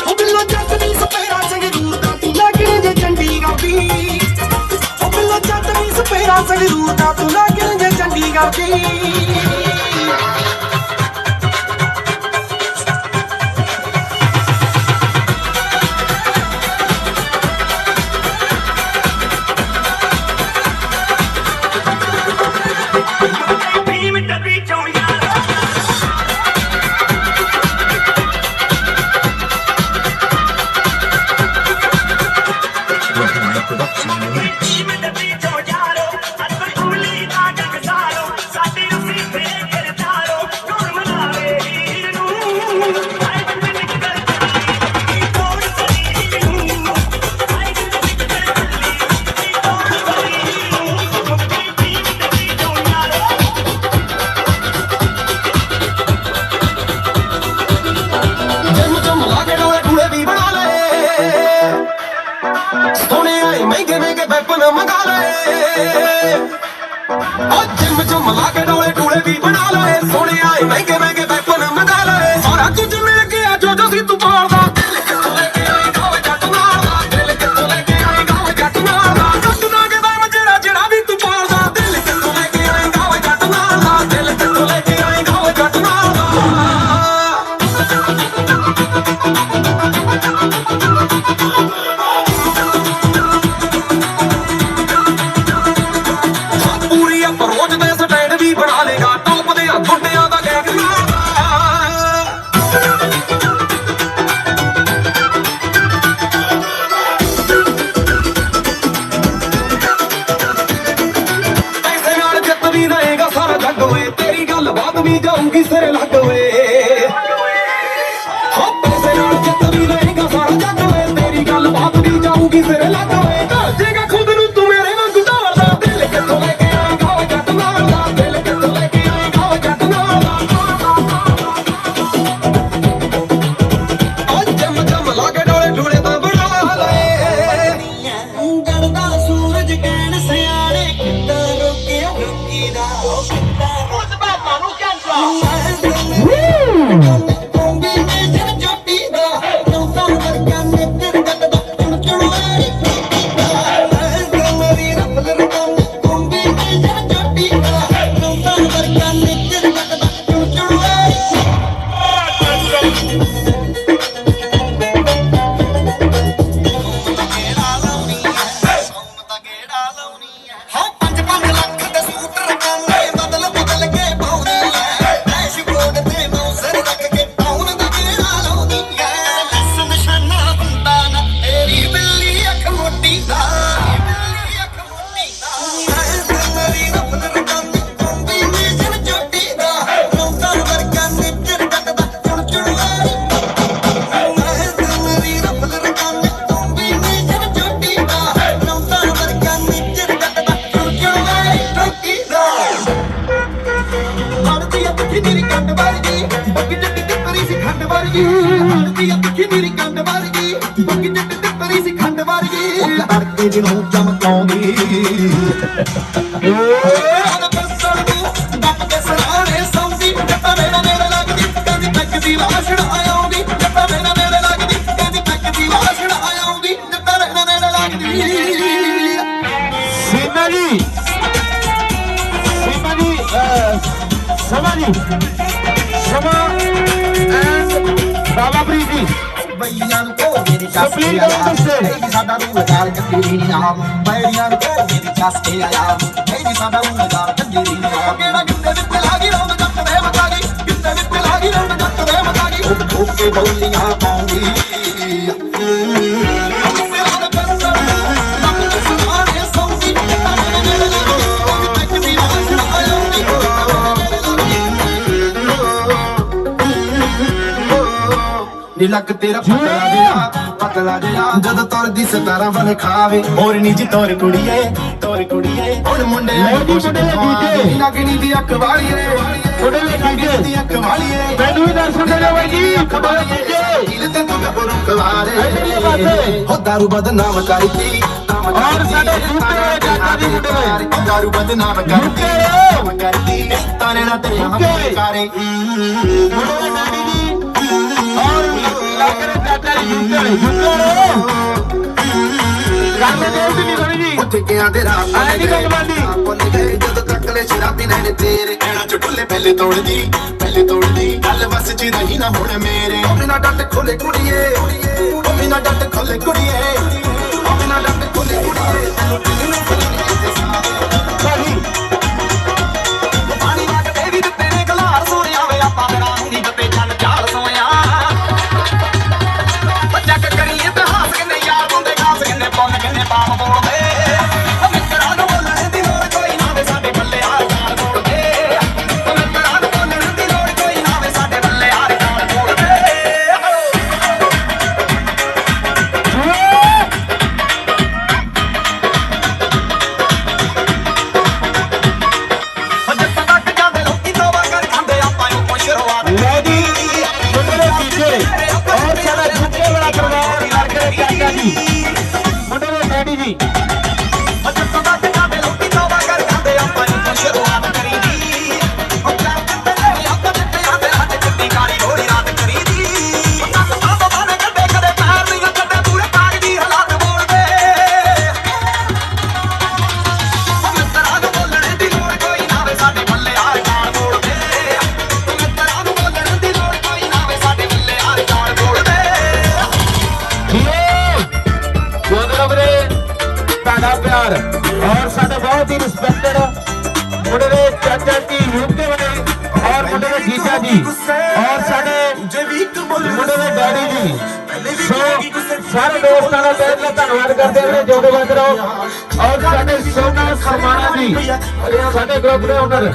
S2: ਉਹ ਬਿੱਲੋ ਜੱਟ ਵੀ ਸਪੇਰਾ ਸੰਗਰੂਰ ਦਾ ਤੂੰ ਨਾਗਣੀ ਜੇ ਚੰਡੀਗੜ੍ਹ ਦੀ ਉਹ ਬਿੱਲੋ ਜੱਟ ਵੀ ਸਪੇਰਾ ਸੰਗਰੂਰ ਦਾ ਤੂੰ ਨਾਗਣੀ ਜੇ ਚੰਡੀਗੜ੍ਹ ਦੀ ਮਹਿੰਗੇ ਮਹਿੰਗੇ ਵੈਪਨ ਮੰਗਾ ਲਏ ਜਿੰਮ ਚ ਮਲਾ ਕੇ ਡੋਲੇ ਟੂਲੇ ਵੀ ਬਣਾ ਲਏ ਸੋਹਣੇ ਆਏ ਮਹਿੰਗੇ ਮਹਿੰਗੇ ਵੈਪਨ ਮੰਗਾ ਲਏ ਸਾਰਾ ਕੁਝ ਮਿਲ ਗਿਆ ਜੋ ਜੋ ਸੀ ਤੂੰ ਪਾਲਦਾ ਦਿਲ ਕਿੱਥੋਂ ਲੈ ਕੇ ਆਏ ਗਾਵੇ ਜੱਟ ਨਾਲ ਦਾ ਦਿਲ ਕਿੱਥੋਂ ਲੈ ਕੇ ਆਏ ਗਾਵੇ ਜੱਟ ਨਾਲ ਦਾ ਕੱਟ ਦਾਂਗੇ ਦਮ ਜਿਹੜਾ ਜਿਹੜਾ ਵੀ ਤੂੰ ਪਾਲਦਾ ਦਿਲ ਕਿੱਥੋਂ ਲੈ ਕੇ ਆਏ ਗਾਵੇ ਜੱਟ ਨਾਲ ਦਾ ਦਿਲ ਕਿੱਥੋਂ ਲੈ ਕੇ ਆਏ ਗਾਵੇ ਜੱਟ ਨਾਲ ਦਾ ਜਾਊਗੀ ਸਿਰ ਲੱਗ ਵੇ ਹੋ ਪੈਸੇ ਨਾਲ ਜਿੱਤ ਵੀ ਲਏਗਾ ਸਾਰਾ ਜੱਗ ਵੇ ਤੇਰੀ ਗੱਲ ਬਾਤ ਵੀ ਜਾਊਗੀ ਸਿਰ ਲੱਗ ਵੇ ਜੇਗਾ ਖੁਦ ਨੂੰ ਤੂੰ ਮੇਰੇ ਵਾਂਗੂ ਢਾਲਦਾ ਦਿਲ ਕਿੱਥੋਂ ਲੈ ਕੇ ਆਏਗਾ ਓ ਜੱਟ ਨਾਲ ਦਾ ਦਿਲ ਕਿੱਥੋਂ ਲੈ ਕੇ ਆਏਗਾ ਓ ਜੱਟ ਨਾਲ ਦਾ ਓ ਜਮ ਜਮ ਲਾ ਕੇ ਡੋਲੇ ਢੂਲੇ ਤਾਂ ਬਣਾ ਲਏ ਗੜਦਾ ਸੂਰਜ ਕਹਿਣ ਸਿਆਣੇ ਕਿੱਦਾਂ ਰੋਕਿਆ ਰੋਕੀ ਦਾ ਉਸ ਬਾਬਾ ਨੂੰ ਜਿਹਨੂੰ ਚਮਕਾਉਂਦੀ ਉਹਦੇ ਬਸੜ ਨੂੰ ਦੱਬ ਕੇ ਸਰਾਣੇ ਸੌਂਦੀ ਜੱਟਾ ਮੇਰਾ ਨੇੜੇ ਲੱਗਦੀ ਕਹਿੰਦੀ ਪੈਕ ਦੀ ਵਾਸ਼ਣ ਆਉਂਦੀ ਜੱਟਾ ਮੇਰਾ ਨੇੜੇ ਲੱਗਦੀ ਕਹਿੰਦੀ ਪੈਕ ਦੀ ਵਾਸ਼ਣ ਆਉਂਦੀ ਜੱਟਾ ਮੇਰਾ ਨੇੜੇ ਲੱਗਦੀ
S3: ਸੀਮਾ ਜੀ ਸਮਾਂ ਐਂਡ ਬਾਬਾ ਪ੍ਰੀਤ ਜੀ
S2: ਬਈਆਂ ਨੂੰ ਕੋ ਮੇਰੀ ਚਾਸਕੇ ਆਇਆ ਇਹ ਸਾਡਾ ਰੂਲਦਾਰ ਕੰਜਰੀ ਨਾ ਬਈਆਂ ਨੂੰ ਕੋ ਮੇਰੀ ਚਾਸਕੇ ਆਇਆ ਇਹ ਸਾਡਾ ਰੂਲਦਾਰ ਕੰਜਰੀ ਨਾ ਕਿਹੜਾ ਗਿੱਤੇ ਵਿੱਚ ਲਾਗੀ ਰੌਂਦ ਜੱਟ ਦੇ ਮਤਾਗੀ ਗਿੱਤੇ ਵਿੱਚ ਲਾਗੀ ਰੌਂਦ ਜੱਟ ਦੇ ਮਤਾਗੀ ਉਹ ਕੇ ਬੋਲੀਆਂ ਪਾਉਂਦੀ
S6: ਇਹ ਲੱਕ ਤੇਰਾ ਪਤਲਾ ਜਿਹਾ ਜਦੋਂ ਤੁਰਦੀ 17 ਬਨ ਖਾਵੇ ਮੋਰਨੀ ਜੀ ਤੋਰ ਕੁੜੀਏ ਹੁਣ ਮੁੰਡੇ ਲੱਗਣੀ ਦੀ ਅੱਖ ਵਾਲੀਏ
S3: ਥੋੜੇ ਵੀ ਲੱਗੇ
S6: ਦੀ ਅੱਖ ਵਾਲੀਏ
S3: ਮੈਨੂੰ ਵੀ ਦਰਸ਼ਨ ਦੇ ਦਿਓ ਬਾਈ ਜੀ ਖਬਰ ਕੀਜੇ
S6: ਦਿਲ ਤੇ ਤੂੰ ਗੱਭਰੂ ਕਵਾਰੇ
S3: ਇੱਧਰਲੇ ਪਾਸੇ।
S6: ਹੋ ਦਾਰੂ ਬਦਨਾਮ ਕਰਤੀ
S3: ਔਰ ਸਾਡੇ ਯੂਕੇ ਚਾਚਾ ਜੀ ਮੁੰਡੇ ਹੋਏ।
S6: ਦਾਰੂ ਬਦਨਾਮ ਕਰਤੀ ਤਾਨੇ ਨਾ ਤੇ ਹਮਕਾਰੇ
S3: ਮੁੰਡੇ ਡੈਡੀ ਜੀ ਔਰ ਲੱਗ ਰਹੇ ਚਾਚਾ ਜੀ ਯੂਕੇ ਗੱਲ ਦੇ ਵੀ ਨਹੀਂ ਸੁਣੀ ਜੀ
S6: ਉੱਥੇ ਗਿਆ ਦੇ ਰਾਤ
S3: ਐ ਨਹੀਂ ਗੱਲ ਬਣਦੀ
S6: ਭੁੱਲ ਗਏ ਜਦੋਂ ਤੱਕ ਲੈ ਸ਼ਰਾਬੀ ਨੇ ਤੇਰੇ ਐਣਾ ਚ ਢੁੱਲੇ ਪਹਿਲੇ ਤੋੜਦੀ ਗੱਲ ਵਸ ਚ ਰਹੀ ਨਾ ਹੁਣ ਮੇਰੇ ਉਹ ਬਿਨਾ ਡੱਟ ਖੋਲੇ ਕੁੜੀਏ ਉਹ ਬਿਨਾ ਡੱਟ ਖੋਲੇ ਕੁੜੀਏ ਉਹ ਬਿਨਾ ਡੱਟ ਖੋਲੇ ਕੁੜੀਏ
S2: ਪਾਣੀ ਲੱਗ ਤੇ ਵੀ ਦਿੱਤੇ ਨੇ ਗਲਾਰ ਸੋਹਣਿਆ ਵੇ ਆਪਾਂ ਬਣਾ ਦੀ ਦਿੱਤੇ ਚੰਨ ਚਾਲ ਸੋਇਆ ਬੱਚਾ ਕਰੀਏ ਤੇ ਹਾਸ ਕਿੰਨੇ ਯਾਰ ਹੁੰਦੇ ਖਾਸ ਕਿੰਨੇ ਪੁੰਨ ਕਿੰਨੇ ਪਾਪ ਬੋਲਦੇ ਮਿੱਤਰਾਂ ਨੂੰ ਬੋਲਣ ਦੀ ਲੋੜ ਕੋਈ ਨਾ ਵੇ ਸਾਡੇ ਬੱਲੇ ਆ ਗਾਲ ਬੋਲਦੇ ਮਿੱਤਰਾਂ ਨੂੰ ਬੋਲਣ ਦੀ ਲੋੜ ਕੋਈ ਨਾ ਵੇ ਸਾਡੇ ਬੱਲੇ ਆ ਗਾਲ ਬੋਲਦੇ ਜੱਟਾਂ ਤੱਕ ਜਾਂਦੇ ਲੋਕੀ ਤੋਬਾ ਕਰ ਖਾਂਦੇ ਆਪਾਂ ਨੂੰ ਸ਼ੁਰੂਆਤ
S3: ਲੈ ਜੀ ਮੁੰਡੇ ਦੇ ਕੀਜੇ ਔਰ ਸਾਡਾ ਯੂਕੇ ਵਾਲਾ ਪਰਿਵਾਰ ਲੱਗ ਰਹੇ ਚਾਚਾ ਜੀ ਮੁੰਡੇ ਦੇ ਡੈਡੀ ਜੀ
S2: ਜੱਟਾਂ ਤੱਕ ਜਾਂਦੇ ਲੋਕੀ ਤੋਬਾ ਕਰ ਖਾਂਦੇ ਆਪਾਂ ਨੂੰ ਸ਼ੁਰੂਆਤ ਕਰੀਦੀ ਉਹ ਕਰ ਦਿੱਤੇ ਨੇ ਆਪਾਂ ਜਿੱਤਿਆਂ ਦੇ ਹੱਥ ਚਿੱਟੀ ਕਾਲੀ ਘੋੜੀ ਰਾਤ ਕਰੀਦੀ ਆਪਾਂ ਬਾਨੇ ਕੱਢੇ ਕਦੇ ਪੈਰ ਨਹੀਂ ਕੱਢੇ ਪੂਰੇ ਕਾਗ ਦੀ ਹਾਲਾਤ ਬੋਲਦੇ ਮਿੱਤਰਾਂ ਨੂੰ ਬੋਲਣ ਦੀ ਲੋੜ ਕੋਈ ਨਾ ਵੇ ਸਾਡੇ ਬੱਲੇ ਆ ਗਾਲ ਬੋਲਦੇ ਮਿੱਤਰਾਂ ਨੂੰ ਬੋਲਣ ਦੀ ਲੋੜ ਕੋਈ ਨਾ ਵੇ ਸਾਡੇ ਬੱਲੇ ਆ ਗਾਲ ਬੋਲਦੇ
S3: ਗੋਦਰਾ ਵੀਰੇ ਤੁਹਾਡਾ ਪਿਆਰ ਔਰ ਸਾਡੇ ਬਹੁਤ ਹੀ ਰਿਸਪੈਕਟਡ ਮੁੰਡੇ ਦੇ ਚਾਚਾ ਜੀ ਯੂਕੇ ਵਾਲੇ ਔਰ ਮੁੰਡੇ ਦੇ ਜੀਜਾ ਜੀ ਔਰ ਸਾਡੇ ਮੁੰਡੇ ਦੇ ਡੈਡੀ ਜੀ ਸੋ ਸਾਰੇ ਦੋਸਤਾਂ ਦਾ ਤਹਿ ਦਿਲੋਂ ਧੰਨਵਾਦ ਕਰਦੇ ਹਾਂ ਵੀਰੇ ਜਿਉਂਦੇ ਵਸਦੇ ਰਹੋ ਔਰ ਸਾਡੇ ਸੋਨਾ ਸਮਾਣਾ ਜੀ ਸਾਡੇ ਗਰੁੱਪ ਦੇ ਓਨਰ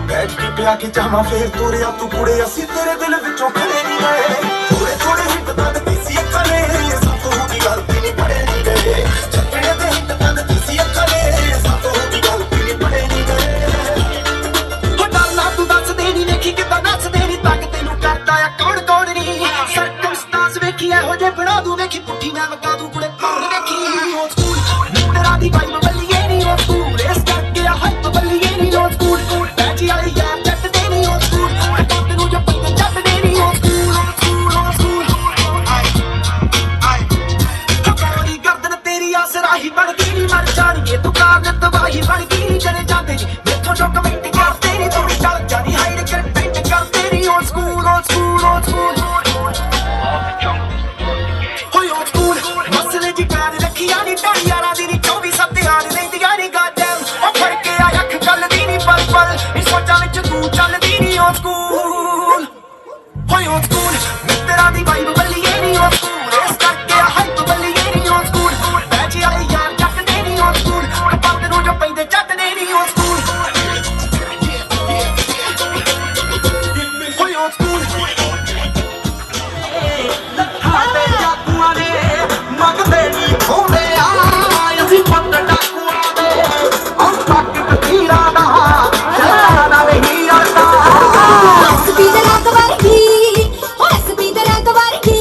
S6: ਬੈਠ ਕੇ ਪਿਆ ਕੇ ਚਾਹਾਂ ਫੇਰ ਤੋਰਿਆ ਤੂੰ ਕੁੜੇ ਅਸੀਂ ਤੇਰੇ ਦਿਲ ਵਿੱਚੋਂ ਖੜੇ ਨਹੀਂ ਗਏ ਥੋੜੇ ਹਿੱਟ ਦੰਦ ਦੇਸੀ ਅੱਖਾਂ ਨੇ ਸਾਤੋਂ ਦੀ ਗਲਤੀ ਨਹੀਂ ਪੜੇ ਨਹੀਂ ਗਏ ਚੱਕੜੇ ਦੇ ਹਿੱਟ ਦੰਦ ਦੇਸੀ ਅੱਖਾਂ ਨੇ ਸਾਤੋਂ ਦੀ ਗਲਤੀ ਨਹੀਂ ਪੜੇ ਨਹੀਂ ਗਏ
S2: ਹੋ ਡਰਨਾ ਤੂੰ ਦੱਸਦੇ ਨਹੀਂ ਵੇਖੀ ਕਿੱਦਾਂ ਨੱਚਦੇ ਨਹੀਂ ਤੱਕ ਤੈਨੂੰ ਕਰਦਾ ਆ ਕੌਣ ਕੌਣ ਨਹੀਂ ਸਰਕਮਸਟੈਂਸ ਵੇਖੀ ਇਹੋ ਜੇ ਬਣਾ ਦੂੰ ਵੇਖੀ ਪੁੱਠੀ ਮੈਂ ਵਗਾ ਦੂੰ ਕੁੜੇ ਕੌਣ ਵੇਖੀ ਹੋ ਸਕੂਲ ਤੇਰਾ ਦੀ ਵਾਈਬ ਬੱਲੀਏ ਨਹੀਂ ਹੋ ਸਕੂਲ ਇਸ ਕਰਕੇ ਆ ਹਾਈਪ ਬੱਲੀਏ ਨਹੀਂ ਹੋ ਸਕੂਲ ਬੈਠੀ ਵਾਲੀ ਯਾਰ ਚੱਟਦੇ ਨਹੀਂ ਹੋ ਸਕੂਲ ਕੱਟ ਨੂੰ ਜੋ ਪੈਂਦੇ ਚੱਟਦੇ ਨਹੀਂ ਹੋ ਸਕੂਲ ਹਕਾਰੀ ਗਰਦਨ ਤੇਰੀ ਆਸਰਾਹੀ ਬਣ ਗਈ ਨਹੀਂ ਮਰ ਜਾਣਗੇ ਤੂੰ ਕਾਰਨ ਤਬਾਹੀ ਬਣ ਗਈ ਨਹੀਂ ਚਲੇ ਜਾਂਦੇ ਨੀ ਮੈਥੋਂ ਜੋ ਕਮੈਂਟ ਕਰਦੇ ਨਹੀਂ ਤੂੰ ਚੱਲ ਜਾਨੀ ਹਾਈਡ ਕੰਟੈਂਟ ਕਰਦੇ ਨਹੀਂ ਹੋ ਸਕੂਲ ਹੋਏ ਹੋ ਸਕੂਲ ਮਸਲੇ ਜੀ ਕਾਨ ਰੱਖੀਆਂ ਨਹੀਂ ਢਾਈ ਯਾਰਾਂ ਦੀ ਨਹੀਂ 24 ਸੱਤ ਯਾਰ ਲੈਂਦੀਆਂ ਨਹੀਂ ਗਾਡਮ ਉਹ ਫੜ ਕੇ ਆ ਅੱਖ ਚੱਲਦੀ ਨਹੀਂ ਪਲ ਇਹ ਸੋਚਾਂ ਵਿੱਚ ਤੂੰ ਚੱਲਦੀ ਨਹੀਂ ਹੋ ਸਕੂਲ ਹੋਏ ਹੋ ਸਕੂਲ ਮਿੱਤਰਾਂ ਦੀ ਵਾਈਬ ਬੱਲੀਏ ਨਹੀਂ ਹੋ ਸਕੂਲ ਇਸ ਕਰਕੇ ਆ ਹਾਈਪ ਬੱਲੀਏ ਨਹੀਂ ਹੋ ਸਕੂਲ ਬੈਠੀ ਵਾਲੀ ਯਾਰ ਚੱਕਦੇ ਨਹੀਂ ਹੋ ਸਕੂਲ ਕੱਪੜੇ ਨੂੰ ਜੋ ਪੈਂਦੇ ਚੱਟਦੇ ਨਹੀਂ ਹੋ ਸਕੂਲ ਹੋਏ ਹੋ ਸਕੂਲ ਸਾਡੇ ਜਾਦੂਆਂ ਨੇ ਮੰਗਦੇ ਨਹੀਂ ਖੋਦੇ ਆ ਅਸੀਂ ਪੱਤ ਡਾਕੂਆਂ ਦੇ ਔਰ ਪੱਕ ਕਥੀਰਾ ਦਾ ਸ਼ਹਿਰਾਂ ਨਹੀਂ ਆਉਂਦਾ
S5: ਹੱਸਦੀ ਤੇ ਰੰਗ ਵਰਗੀ ਹੋ ਹੱਸਦੀ ਤੇ ਰੰਗ ਵਰਗੀ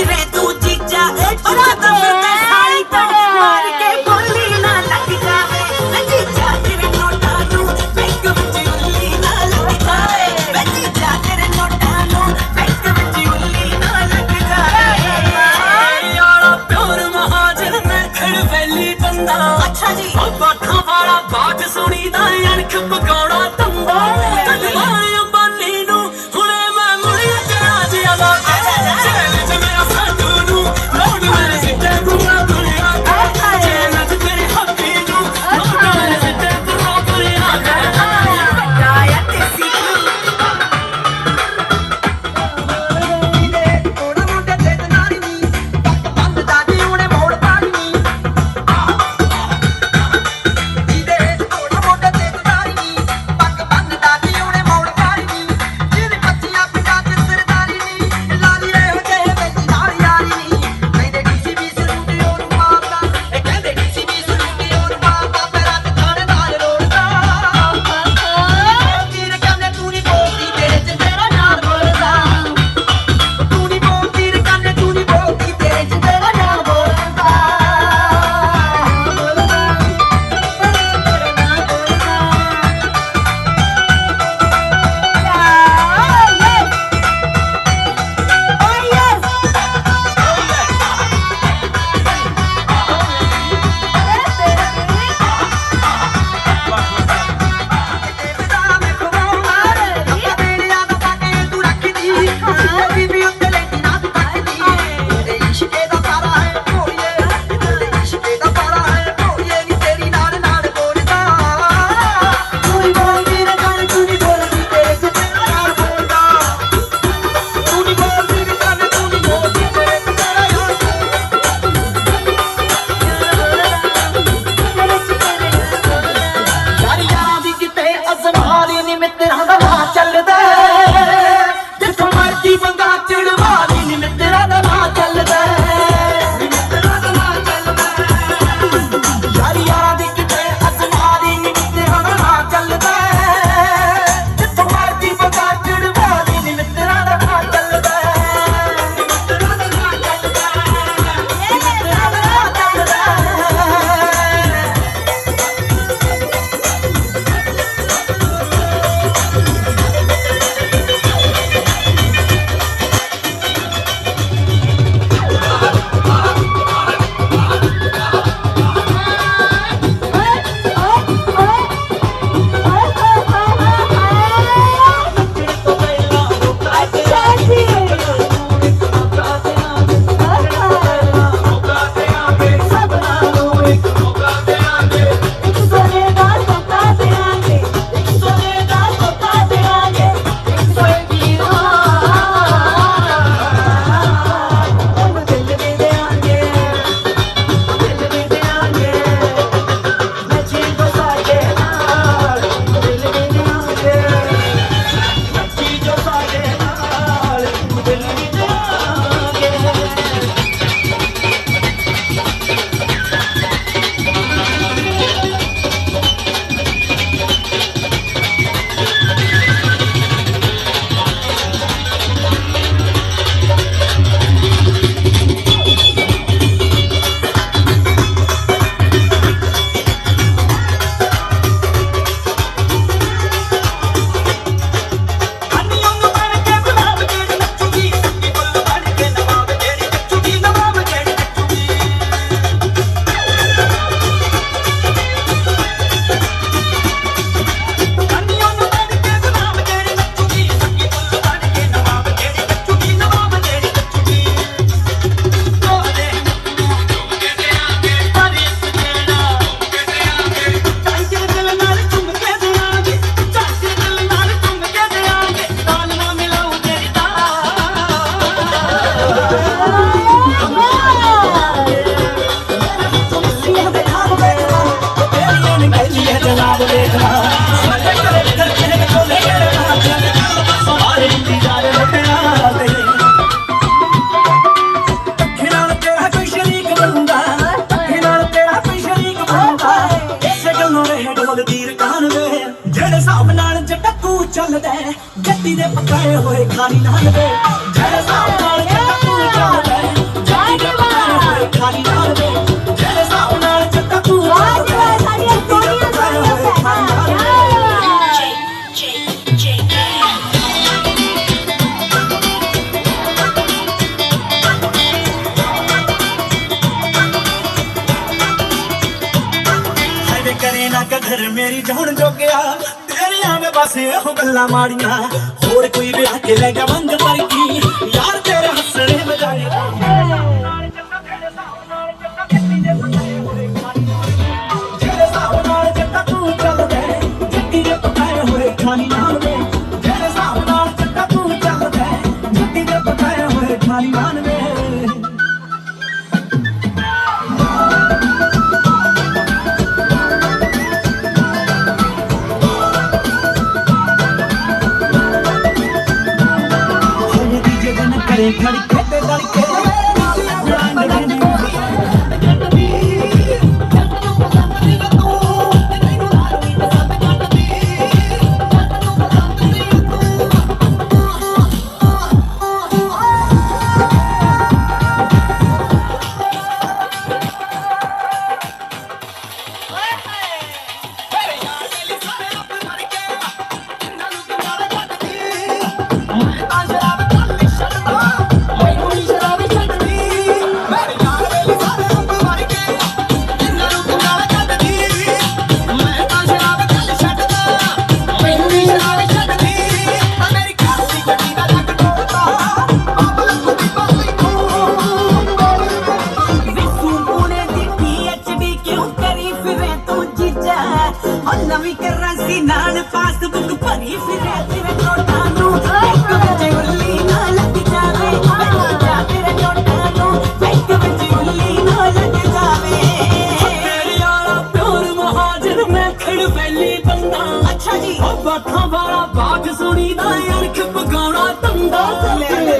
S2: ਵੀਰੇ ਤੂੰ ਚੀਚਾ ਉਹਦਾ ਤਾਂ ਫਿਰਦਾ ਸਾਲੀ ਤੋਂ ਮਾਰ ਕੇ ਬੋਲੀ ਨਾ ਲੱਗ ਜਾਵੇ ਵੇ ਚੀਚਾ ਤੇਰੇ ਨੋਟਾਂ ਨੂੰ ਬੈਂਕ ਵਿੱਚ ਉੱਲੀ ਨਾ ਲੱਗ ਜਾਵੇ ਵੇ ਚੀਚਾ ਤੇਰੇ ਨੋਟਾਂ ਨੂੰ ਬੈਂਕ ਵਿੱਚ ਉੱਲੀ ਨਾ ਲੱਗ ਜਾਵੇ ਯਾਰਾ ਪਿਓਰ ਮਹਾਜਨ ਮੈਂ ਖੜ ਵੈਲੀ ਬੰਦਾ ਅੱਛਾ ਜੀ ਬਾਠਾਂ ਵਾਲਾ ਬਾਤ ਸੁਣੀ ਦਾ ਅਣਖ ਪਕਾਉਣਾ ਤੰਦਾ ਕਦਵਾਰੇ ਅੰਬਾਨੀ ਨੂੰ ਹੁਣੇ ਮੈਂ ਮੁੜੀ ਕਰਾਂ ਜਿਆ ਦਾ ਚੈਲੰਜ ਮੇਰਾ ਸਾਡੂ ਨੂੰ ਲੋਡ ਮੇਰੇ ਸਿੱਟੇ ਗੁਆ ਦੁਨੀਆ ਚੈਲੰਜ ਤੇਰੇ ਹੱਥੀ ਨੂੰ ਲੋਡ ਮੇਰੇ ਸਿੱਟੇ ਗੁਆ ਦੁਨੀਆ ਗਾਇਆ ਤੇ ਸਿੱਖੂ ਥੋੜਾ ਮੋਟੇ ਤੇ ਨਾਰੀ ਨੀ ਬੰਦ ਦਾਦੀ ਉਹਨੇ ਮੋੜ ਪਾਣੀ ਨੀ ਥੋੜਾ ਮੋਟੇ ਤੇ ਨਾਰੀ ਨੀ ਪੱਕ ਬੰਦ ਦਾਦੀ ਉਹਨੇ ਮੋੜ ਪਾਣੀ ਨੀ ਜਿਹਦੇ ਬੱਚੀਆਂ ਪਿੰਡਾਂ ਚ ਸਰਦਾਰੀ ਨੀ ਲਾਲੀ ਰਹੇ ਹੋ ਜੇ ਵਿੱਚ ਨਾਲ ਯਾਰੀ ਨੀ ਕਹਿੰਦੇ ਡੀਸੀ ਵੀ ਸਰੂਟੀ ਉਹਨੂੰ ਮਾਰਦਾ ਇਹ ਕਹਿੰਦੇ ਡੀਸੀ ਵੀ ਸਰੂਟੀ ਉਹਨੂੰ ਮਾਰਦਾ ਪੈਰਾਂ ਤੇ ਥਾਣੇਦਾਰ ਰੋੜਦਾ ਤੀਰ ਕਹਿੰਦੇ ਤੂੰ ਨੀ ਬੋਲਦੀ ਤੇਰੇ ਚ ਤੇਰਾ ਨਾਮ ਬੋਲਦਾ ਤੂੰ ਨੀ ਬੋਲਦੀ ਰੇ ਕਹਿੰਦੇ ਤੂੰ ਨੀ ਬੋਲਦੀ ਤੇਰੇ ਚ ਤੇਰਾ ਨਾਮ ਬੋਲਦਾ ਮਿੱਤਰਾਂ ਦਾ ਨਾਂ ਚੱਲਦਾ ਜਿੱਥੋਂ ਮਰਜੀ ਬੰਦਾ ਚੜਵਾ ਲਈ ਨੀ ਮਿੱਤਰਾਂ ਦਾ ਨਾਂ ਚੱਲਦਾ ਮਿੱਤਰਾਂ ਦਾ ਨਾਂ ਚੱਲਦਾ ਯਾਰਾਂ ਦੀ ਕਿਤੇ ਅਸਮਾਂ ਦੀ ਨੀ ਮਿੱਤਰਾਂ ਦਾ ਨਾਂ ਚੱਲਦਾ ਜਿੱਥੋਂ ਮਰਜੀ ਬੰਦਾ ਚੜਵਾ ਲਈ ਨੀ ਮਿੱਤਰਾਂ ਦਾ ਨਾਂ ਚੱਲਦਾ ਮਿੱਤਰਾਂ ਦਾ ਨਾਂ ਚੱਲਦਾ ਮਿੱਤਰਾਂ ਦਾ ਨਾਂ ਚੱਲਦਾ ਚੱਲਦਾ ਗੱਡੀ ਦੇ ਪਕਾਏ ਹੋਏ ਖਾਣੀ ਨਾਲ ਦੇ ਜਿਹੜੇ ਸਾਹ ਨਾਲ
S1: ਖਾਲੀ ਨਾਲ ਵੇ ਜਿਹੜੇ ਹਿਸਾਬ ਨਾਲ ਜੱਟਾ ਤੂੰ ਕਰੇ ਨਾ ਕਦਰ ਮੇਰੀ ਜਾਣ ਜੋਗਿਆ ਤੇਰੀਆਂ ਵੇ ਬਸ ਇਹੋ ਗੱਲਾਂ ਮਾੜੀਆਂ ਹੋਰ ਕੋਈ ਵਿਆਹ ਕੇ ਲੈ ਗਿਆ ਵੰਗ ਵਰਗੀ ਯਾਰ ਤੇਰੇ ਹੱਸਣੇ ਮਜਾਏ ਜਿਹੜੇ ਹਿਸਾਬ ਨਾਲ ਜੱਟਾ ਤੂੰ ਚੱਲਦਾ ਜੱਟੀ ਦੇ ਪਕਾਏ ਹੋਏ ਖਾਣੀ ਨਾਲ ਵੇ ਜਿਹੜੇ ਹਿਸਾਬ ਨਾਲ ਜੱਟਾ ਤੂੰ ਚੱਲਦਾ ਜੱਟੀ ਦੇ ਪਕਾਏ ਹੋਏ ਖਾਣੀ ਨਾਲ ਵੇ खड़ी खेते लड़के ਨਵੀਂ ਕਰੰਸੀ ਨਾਲ ਪਾਸਬੁੱਕ ਭਰੀ ਫਿਰੇ ਤੇਰੇ ਨੋਟਾਂ ਨੂੰ ਇੱਕ ਵਿੱਚ ਉੱਲੀ ਨਾ ਲੱਗ ਜਾਵੇ ਜਾ ਤੇਰੇ ਨੋਟਾਂ ਨੂੰ ਇੱਕ ਵਿੱਚ ਉੱਲੀ ਨਾ ਲੱਗ ਜਾਵੇ ਤੇਰੇ ਵਾਲਾ ਪਿਓਰ ਮਹਾਜਰ ਮੈਂ ਖੜ ਵੈਲੀ ਬੰਦਾ ਅੱਛਾ ਜੀ ਉਹ ਬਾਤਾਂ ਵਾਲਾ ਬਾਗ ਸੁਣੀਦਾ ਅਣਖ ਪਗਾਉਣਾ ਤੰਦਾ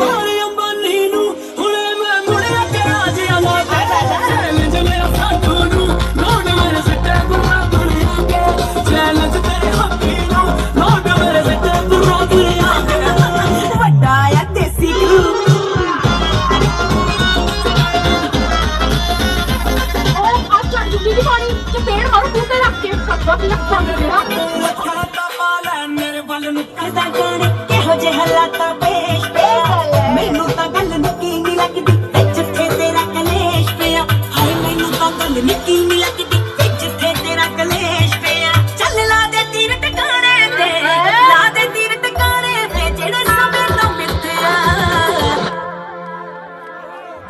S1: ਮਾਰੇ ਅੰਬਾਨੀ ਨੂੰ ਹੁਣੇ ਮੈਂ ਮੁੜਿਆ ਕੇ ਆ ਜਿਆ ਨਾ ਚੈਲੰਜ ਮੇਰਾ ਸਾਥੂ ਨੂੰ ਲੋਡ ਮੇਰੇ ਸਿੱਟੇ ਬੁਰਾ ਬੁੜਿਆ ਕੇ ਚੈਲੰਜ ਤੇਰੇ ਹੱਥੀ ਨੂੰ ਲੋਡ ਮੇਰੇ ਸਿੱਟੇ ਬੁਰਾ ਬੁੜਿਆ ਕੇ ਵੱਡਾ ਆ ਦੇਸੀ ਗਰੂ
S5: पेड़ मारो बूटे रख के ਲੱਖਾਂ
S1: ਦਾ ਮਾਲਾ ਮੇਰੇ ਵੱਲ ਨੂੰ ਕਰਦਾ ਜਾਣੇ ਕਿਹੋ ਜਿਹੇ ਹਾਲਾਤਾਂ ਪੇਸ਼ ਪਿਆ ਮੈਨੂੰ ਤਾਂ ਗੱਲ ਨਿੱਕੀ ਨਹੀਂ ਲੱਗਦੀ ਜਿੱਥੇ ਤੇਰਾ ਕਲੇਸ਼ ਪਿਆ ਹਾਏ ਮੈਨੂੰ ਤਾਂ ਗੱਲ ਨਿੱਕੀ ਨਹੀਂ ਲੱਗਦੀ ਜਿੱਥੇ ਤੇਰਾ ਕਲੇਸ਼ ਪਿਆ ਚੱਲ ਲਾ ਦੇ ਤੀਰ ਟਿਕਾਣੇ ਤੇ ਲਾ ਦੇ ਤੀਰ ਟਿਕਾਣੇ ਤੇ ਜਿਹੜੇ ਸਮੇਂ ਤੋਂ ਮਿੱਥਿਆ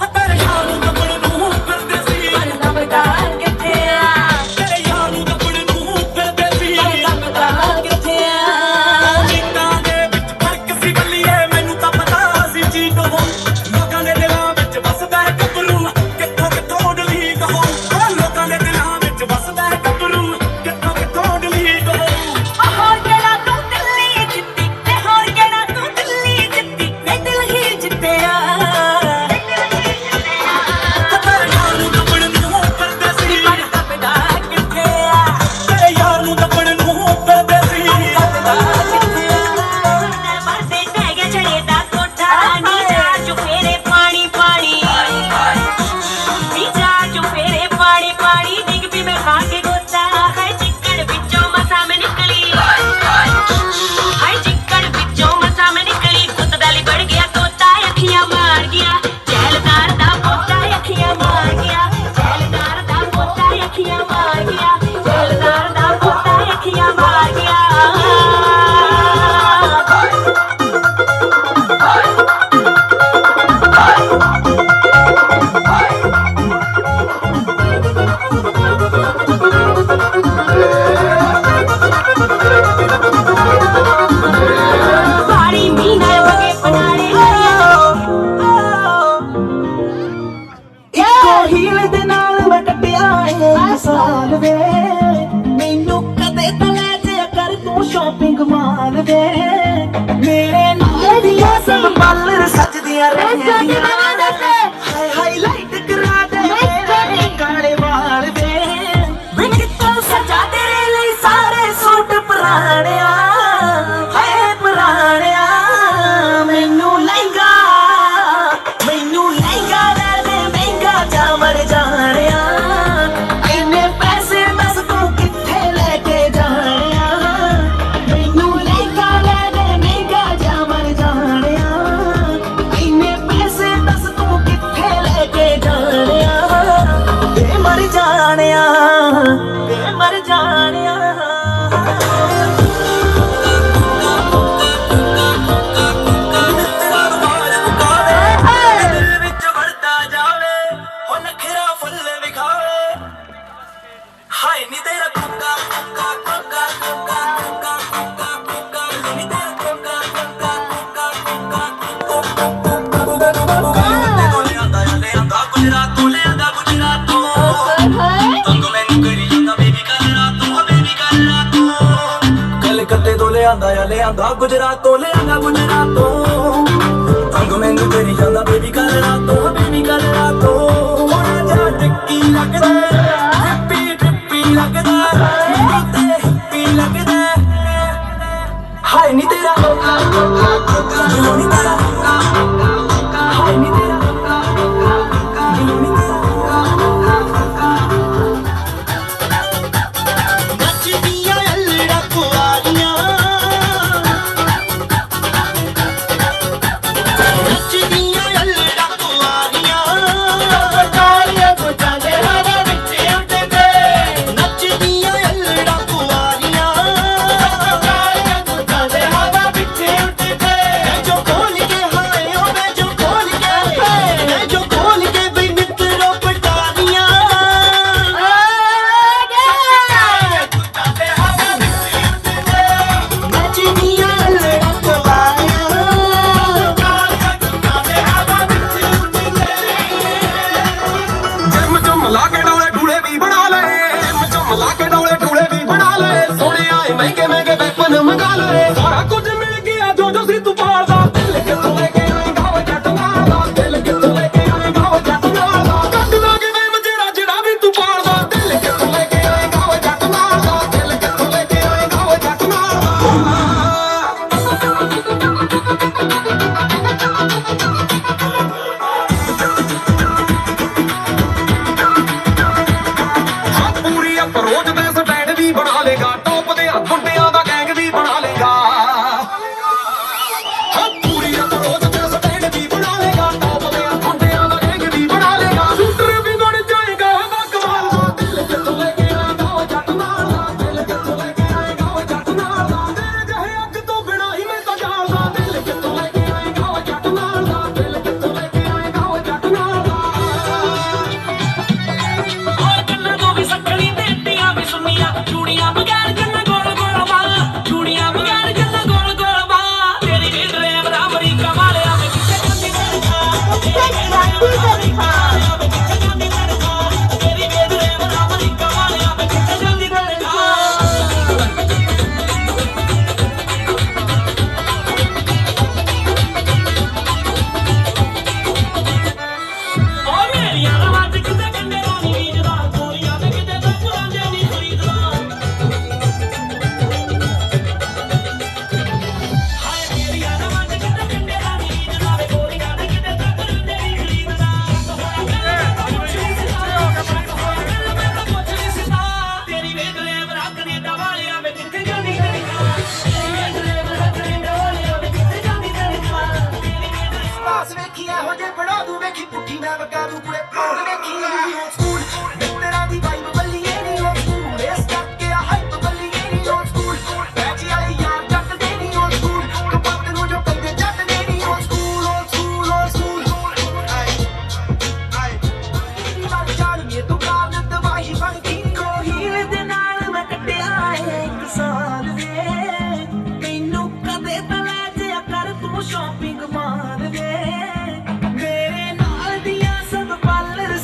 S1: ਹੱਥਰ ਸ਼ਾਮ ਨੂੰ ਕੱਪੜੇ ਨੂੰ ਕਰਦੇ ਸੀ ਪਰ ਨਾ ਬਤਾ ਕਿੱਥੇ ਆ ਤੇਰੇ ਯਾਰ ਨੂੰ ਕੱਪੜੇ ਨੂੰ ਕਰਦੇ ਸੀ ਪਰ ਨਾ ਬਤਾ ਕਿੱਥੇ ਆ ਜਿੱਤਾਂ ਦੇ ਵਿੱਚ ਫਰਕ ਸੀ ਬੱਲੀਏ ਮੈਨੂੰ ਤਾਂ ਪਤਾ ਸੀ ਚੀਟ ਹੋ ਲੋਕਾਂ ਦੇ ਦਿਲਾਂ ਵਿੱਚ ਵਸਦਾ ਹੈ ਗੱਭਰੂ ਕਿੱਥੋਂ ਕਿੱਥੋਂ ਡਲੀਟ ਹੋ ਲੋਕਾਂ ਦੇ ਦਿਲਾਂ ਵਿੱਚ ਵਸਦਾ ਹੈ ਗੱਭਰੂ ਕਿੱਥੋਂ ਕਿੱਥੋਂ ਡਲੀਟ ਹੋ ਹੋਰ ਕਿਹੜਾ ਤੂੰ ਦਿੱਲੀ ਜਿੱਤੀ ਤੇ ਹੋਰ ਕਿਹੜਾ ਤੂੰ ਦਿੱਲੀ ਜਿੱਤੀ ਮੈਂ ਦਿਲ ਹੀ ਜਿੱਤਿਆ ਤੇਰੇ ਯਾਰ ਨੂੰ ਕੱਪੜੇ ਨੂੰ ਕਰਦੇ ਸੀ ਪਰ ਦੱਬਦਾ ਕਿੱਥੇ ਆ ਤੇਰੇ ਯਾਰ ਨੂੰ ਕੱਪੜੇ ਨੂੰ ਕਰਦੇ ਸੀ ਦੱਬਦਾ ਕਿੱਥੇ ਆ ਮਰਦੇ ਟਹਿ ਗਿਆ ਛੜੇ ਦਾ ਕੋਠਾ ਨੀ ਜਾ ਜੋ ਫੇਰੇ ਪਾਣੀ ਪਾਣੀ ਨੀ ਜਾ ਜੋ ਫੇਰੇ ਪਾਣੀ ਪਾਣੀ ਡਿੱਗ ਵੀ ਮੈਂ ਖਾ ਕੇ ਗੋਤਾ ਹੈ ਚਿੱਕੜ ਵਿੱਚੋਂ ਮਸਾ ਮੈਂ ਨਿਕਲੀ ਹਾਏ ਚਿੱਕੜ ਵਿੱਚੋਂ ਮਸਾ ਮੈਂ ਨਿਕਲੀ ਪੁੱਤ ਡਾਲੀ ਵੜ ਗਿਆ ਤੋਤਾ ਅੱਖੀਆਂ ਮਾਰ ਗਿਆ ਜੈਲਦਾਰ ਦਾ ਪੋਤਾ ਅੱਖੀਆਂ ਮਾਰ ਗਿਆ ਜੈਲਦਾਰ ਦਾ ਪੋਤਾ ਅੱਖੀਆਂ ਮਾਰ ਗਿਆ ਜੈਲਦਾਰ ਦਾ ਪੋਤਾ ਅੱਖੀਆਂ ਮਾਰ ਗਿਆ ਪਾਣੀ ਮੀਨਾ ਵਗੇ ਪਨਾਲੇ ਇੱਕੋ ਹੀਲ ਦੇ ਨਾਲ ਮੈਂ ਕੱਟਿਆ ਇਹ ਸਾਲ ਵੇ ਮੈਨੂੰ ਕਦੇ ਤਾਂ ਲੈ ਜਾ ਕਰ ਤੂੰ ਸ਼ਾਪਿੰਗ ਮਾਲ ਵੇ ਮੇਰੇ ਨਾਲ ਦੀਆਂ ਸਭ ਪਾਲਰ ਸੱਜਦੀਆਂ ਰਹਿੰਦੀਆਂ ਹਾਈ ਹਾਈਲਾਈਟ ਕਰਾ ਦੇ ਮੇਰੇ ਕਾਲੇ ਵਾਲ ਵੇ ਵੇ ਕਿਤੋਂ ਸਜਾ ਤੇਰੇ ਲਈ ਸਾਰੇ ਸੂਟ ਪੁਰਾਣਿਆ ਹਾਏ ਪੁਰਾਣਿਆ ਮੈਨੂੰ ਲਹਿੰਗਾ
S2: ਜਾਣਿਆ ਹਾਏ ਨੀ ਤੇਰਾ ਕੋਕਾ ਕੋਕਾ ਕੋਕਾ ਕੋਕਾ ਕੋਕਾ ਕੋਕਾ ਕੋਕਾ ਨੀ ਤੇਰਾ ਕੋਕਾ ਕੋਕਾ ਕੋਕਾ ਕੋਕਾ ਕੋਕਾ ਤੋਂ ਲਿਆਂਦਾ ਗੁਜਰਾਤ ਤੋਂ ਲਿਆਂਦਾ ਗੁਜਰਾਤ ਤੋਂ ਤੰਗ ਮੈਨੂੰ ਕਰੀ ਜਾਂਦਾ ਬੇਬੀ ਕੱਲ ਰਾਤੋਂ ਕਲਕੱਤੇ ਤੋਂ ਲਿਆਂਦਾ ਗੁਜਰਾਤ ਤੋਂ ਤੰਗ ਮੈਨੂੰ ਕਰੀ ਜਾਂਦਾ ਬੇਬੀ ਕੱਲ ਰਾਤੋਂ ਥੋੜਾ ਜਿਹਾ ਟਿੱਕੀ ਲੱਗਦਾ ਲੱਗਦਾ ਮੈਨੂੰ ਤੇ ਹਿੱਪੀ ਲੱਗਦਾ ਹਾਏ ਨੀ ਤੇਰਾ ਦਿਲੋਂ ਨੀ ਤੇਰਾ ਹਾਏ ਨੀ ਤੇਰਾ ਦਿਲੋਂ ਨੀ ਤੇਰਾ ਨੱਚਦੀਆਂ ਅਲੜਾ ਕੁਆਰੀਆਂ ਨੱਚਦੀਆਂ ਅਲੜਾ ਕੁਆਰੀਆਂ ਕਾਲੀਆਂ ਗੁੱਟਾਂ ਦੇ ਹਵਾ ਵਿੱਚ ਉੱਡਦੇ ਨੱਚਦੀਆਂ ਅਲੜਾ ਕੁਆਰੀਆਂ ਕਾਲੀਆਂ ਗੁੱਟਾਂ ਦੇ ਹਵਾ ਵਿੱਚ ਉੱਡਦੇ ਜੋ ਖੋਲ ਕੇ ਹਾਏ ਓ ਮੈਂ ਜੋ ਖੋਲ ਕੇ ਬਈ ਮਿੱਤਰੋ ਪਟਾਰੀਆਂ ਗੁੱਟਾਂ ਦੇ ਹਵਾ ਵਿੱਚ ਉੱਡਦੇ ਨੱਚਦੀਆਂ ਅਲੜਾ ਕੁਆਰੀਆਂ ਕਾਲੀਆਂ ਗੁੱਟਾਂ ਦੇ ਹਵਾ ਵਿੱਚ ਉੱਡਦੇ
S4: ਜਿਮ ਜਮ ਲਾ ਕੇ ਡੋਲੇ ਢੂਲੇ ਵੀ ਬਣਾ ਲਏ ਸੋਹਣੇ ਆਏ ਮਹਿੰਗੇ ਵੈਪਨ ਮੰਗਾ ਲਏ ਸਾਰਾ ਕੁਝ ਮਿਲ ਗਿਆ ਜੋ ਸੀ ਤੂੰ ਪਾਲਦਾ ਦਿਲ ਕਿੱਥੋਂ ਲੈ ਕੇ ਆਏਂਗਾ ਵਾ ਜੱਟ ਨਾਲ ਦਾ ਕੱਢ ਦਾਂਗੇ ਵੇਮ ਜਿਹੜਾ ਵੀ ਤੂੰ ਪਾਲਦਾ ਦਿਲ ਕਿੱਥੋਂ ਲੈ ਕੇ ਆਏਂਗਾ ਵਾ ਜੱਟ ਨਾਲ ਦਾ ਹਾਂ ਪੂਰੀ ਅਪਰੋਚ ਦੇ ਸਟੈਂਡ ਵੀ ਬਣਾ ਲੇਗਾ ਟੌਪ ਦੇ ਗੁੰਡਿਆਂ ਦਾ ਗੈਂਗ ਵੀ ਬਣਾ ਲੇਗਾ ਹਾਂ ਪੂਰੀ ਅਪਰੋਚ ਦੇ ਸਟੈਂਡ ਵੀ ਬਣਾ ਲੇਗਾ ਟੌਪ ਦੇ ਗੁੰਡਿਆਂ ਦਾ ਗੈਂਗ ਵੀ ਬਣਾ ਲੇਗਾ ਸ਼ੂਟਰ ਵੀ ਬਣ ਜਾਏਗਾ ਵਾ ਕਮਾਲ ਦਾ ਦਿਲ ਕਿੱਥੋਂ ਲੈ ਕੇ ਆਏਂਗਾ ਵਾ ਜੱਟ ਨਾਲ ਦਾ ਤੇਰੇ ਜਿਹੇ ਅੱਗ ਤੋਂ ਬਿਨਾਂ ਹੀ ਮੈਂ ਤਾਂ ਜਾਣਦਾ ਦਿਲ ਕਿੱਥੋਂ ਲੈ ਕੇ ਆਏਂਗਾ ਵਾ ਜੱਟ ਨਾਲ ਦਾ
S2: ਹੋਰ ਗੱਲਾਂ ਤੋਂ ਵੀ ਸੱਖਣੀ ਤੇ ਟੀਆਂ ਵੀ ਸੁਣੀਆਂ ਚੂੜੀਆਂ ਬਗੈਰ ਗੱਲਾਂ ਗੋਲ ਵਾ ਤੇਰੀ ਵੇਦਰੇ ਬਰਾਬਰੀ ਕਮਾਲਿਆ ਮੈਂ ਕਿੱਥੇ ਜਾਂਦੀ ਤੜਕਾ ਤੇਰੀ ਵੇਦਰੇ ਬਰਾਬਰੀ ਕਮਾਲਿਆ ਮੈਂ ਕਿੱਥੇ ਜਾਂਦੀ ਤੜਕਾ ਓ ਮੇਰੀਆਂ ਰਵਾਜ ਕਿਤੇ ਕੰਡੇ ਨੂੰ ਨਹੀਂ ਰੀਝਦਾ ਗੋਲੀਆਂ ਤੇ ਕਿਤੇ ਤਾਂ ਪੁਰਾਣੇ ਨਹੀਂ ਖਰੀਦਦਾ ਹਾਏ ਮੇਰੀਆਂ ਰਵਾਜ ਕਿਤੇ ਕੰਡੇ ਨੂੰ ਨਹੀਂ ਰੀਝਦਾ ਗੋਲੀਆਂ ਤੇ ਕਿਤੇ ਤਾਂ ਪੁਰਾਣੇ ਨਹੀਂ ਖਰੀਦਦਾ ਤੇਰੀ ਵੇਦਰੇ ਬਰਾ ਕੈਨੇਡਾ ਵਾਲਿਆਂ ਵੇ ਕਿੱਥੇ ਜਾਂਦੀ ਤੜਕਾ ਤੇਰੀ ਵੇਦਰੇ ਬਰਾ ਕੈਨੇਡਾ ਵਾਲਿਆਂ ਵੇ ਕਿੱਥੇ ਜਾਂਦੀ ਤੜਕਾ ਤੇਰੀ ਵੇਦਰੇ
S8: ਪਾਸ ਵੇਖੀ ਇਹੋ ਜੇ ਬਣਾ ਦੂੰ ਵੇਖੀ ਪੁੱਠੀ ਮੈਂ ਵਗਾ ਦੂੰ ਕੁੜੇ ਪੌੜ ਵੇਖੀ ਓਲਡ ਸਕੂਲ ਮਿੱਤਰਾਂ ਦੀ ਵਾਈਬ ਬੱਲੀਏ ਨਹੀਂ ਓਲਡ ਸਕੂਲ ਇਸ ਕਰਕੇ ਆ ਹਾਈਪ ਬੱਲੀਏ ਨਹੀਂ ਓਲਡ ਸਕੂਲ ਬੈਜੀ ਵਾਲੇ ਯਾਰ ਜੱਟਦੇ ਨਹੀਂ ਓਲਡ ਸਕੂਲ ਕਪੱਤ ਨੂੰ ਜੋ ਕੰਦੇ ਜੱਟਦੇ ਨਹੀਂ ਓਲਡ ਸਕੂਲ ਆਏ ਦੀ ਵਾਰ ਚਾਲੀਏ ਤੂੰ ਕਾਲ ਦਵਾਈ ਬਣ ਗਈ
S2: ਹੀਲ ਦੇ ਨਾਲ ਮੈਂ ਕੱਟਿਆ ਇੱਕ ਸਾਲ ਵੇ ਮੈਨੂੰ ਕਦੇ ਤਾਂ ਲੈ ਜਿਆ ਕਰ ਤੂੰ ਸ਼ਾਪਿੰਗ ਮਾਰ ਵੇ ਮੇਰੇ ਨਾਲ ਦੀਆਂ ਸਭ ਪਾਲਰ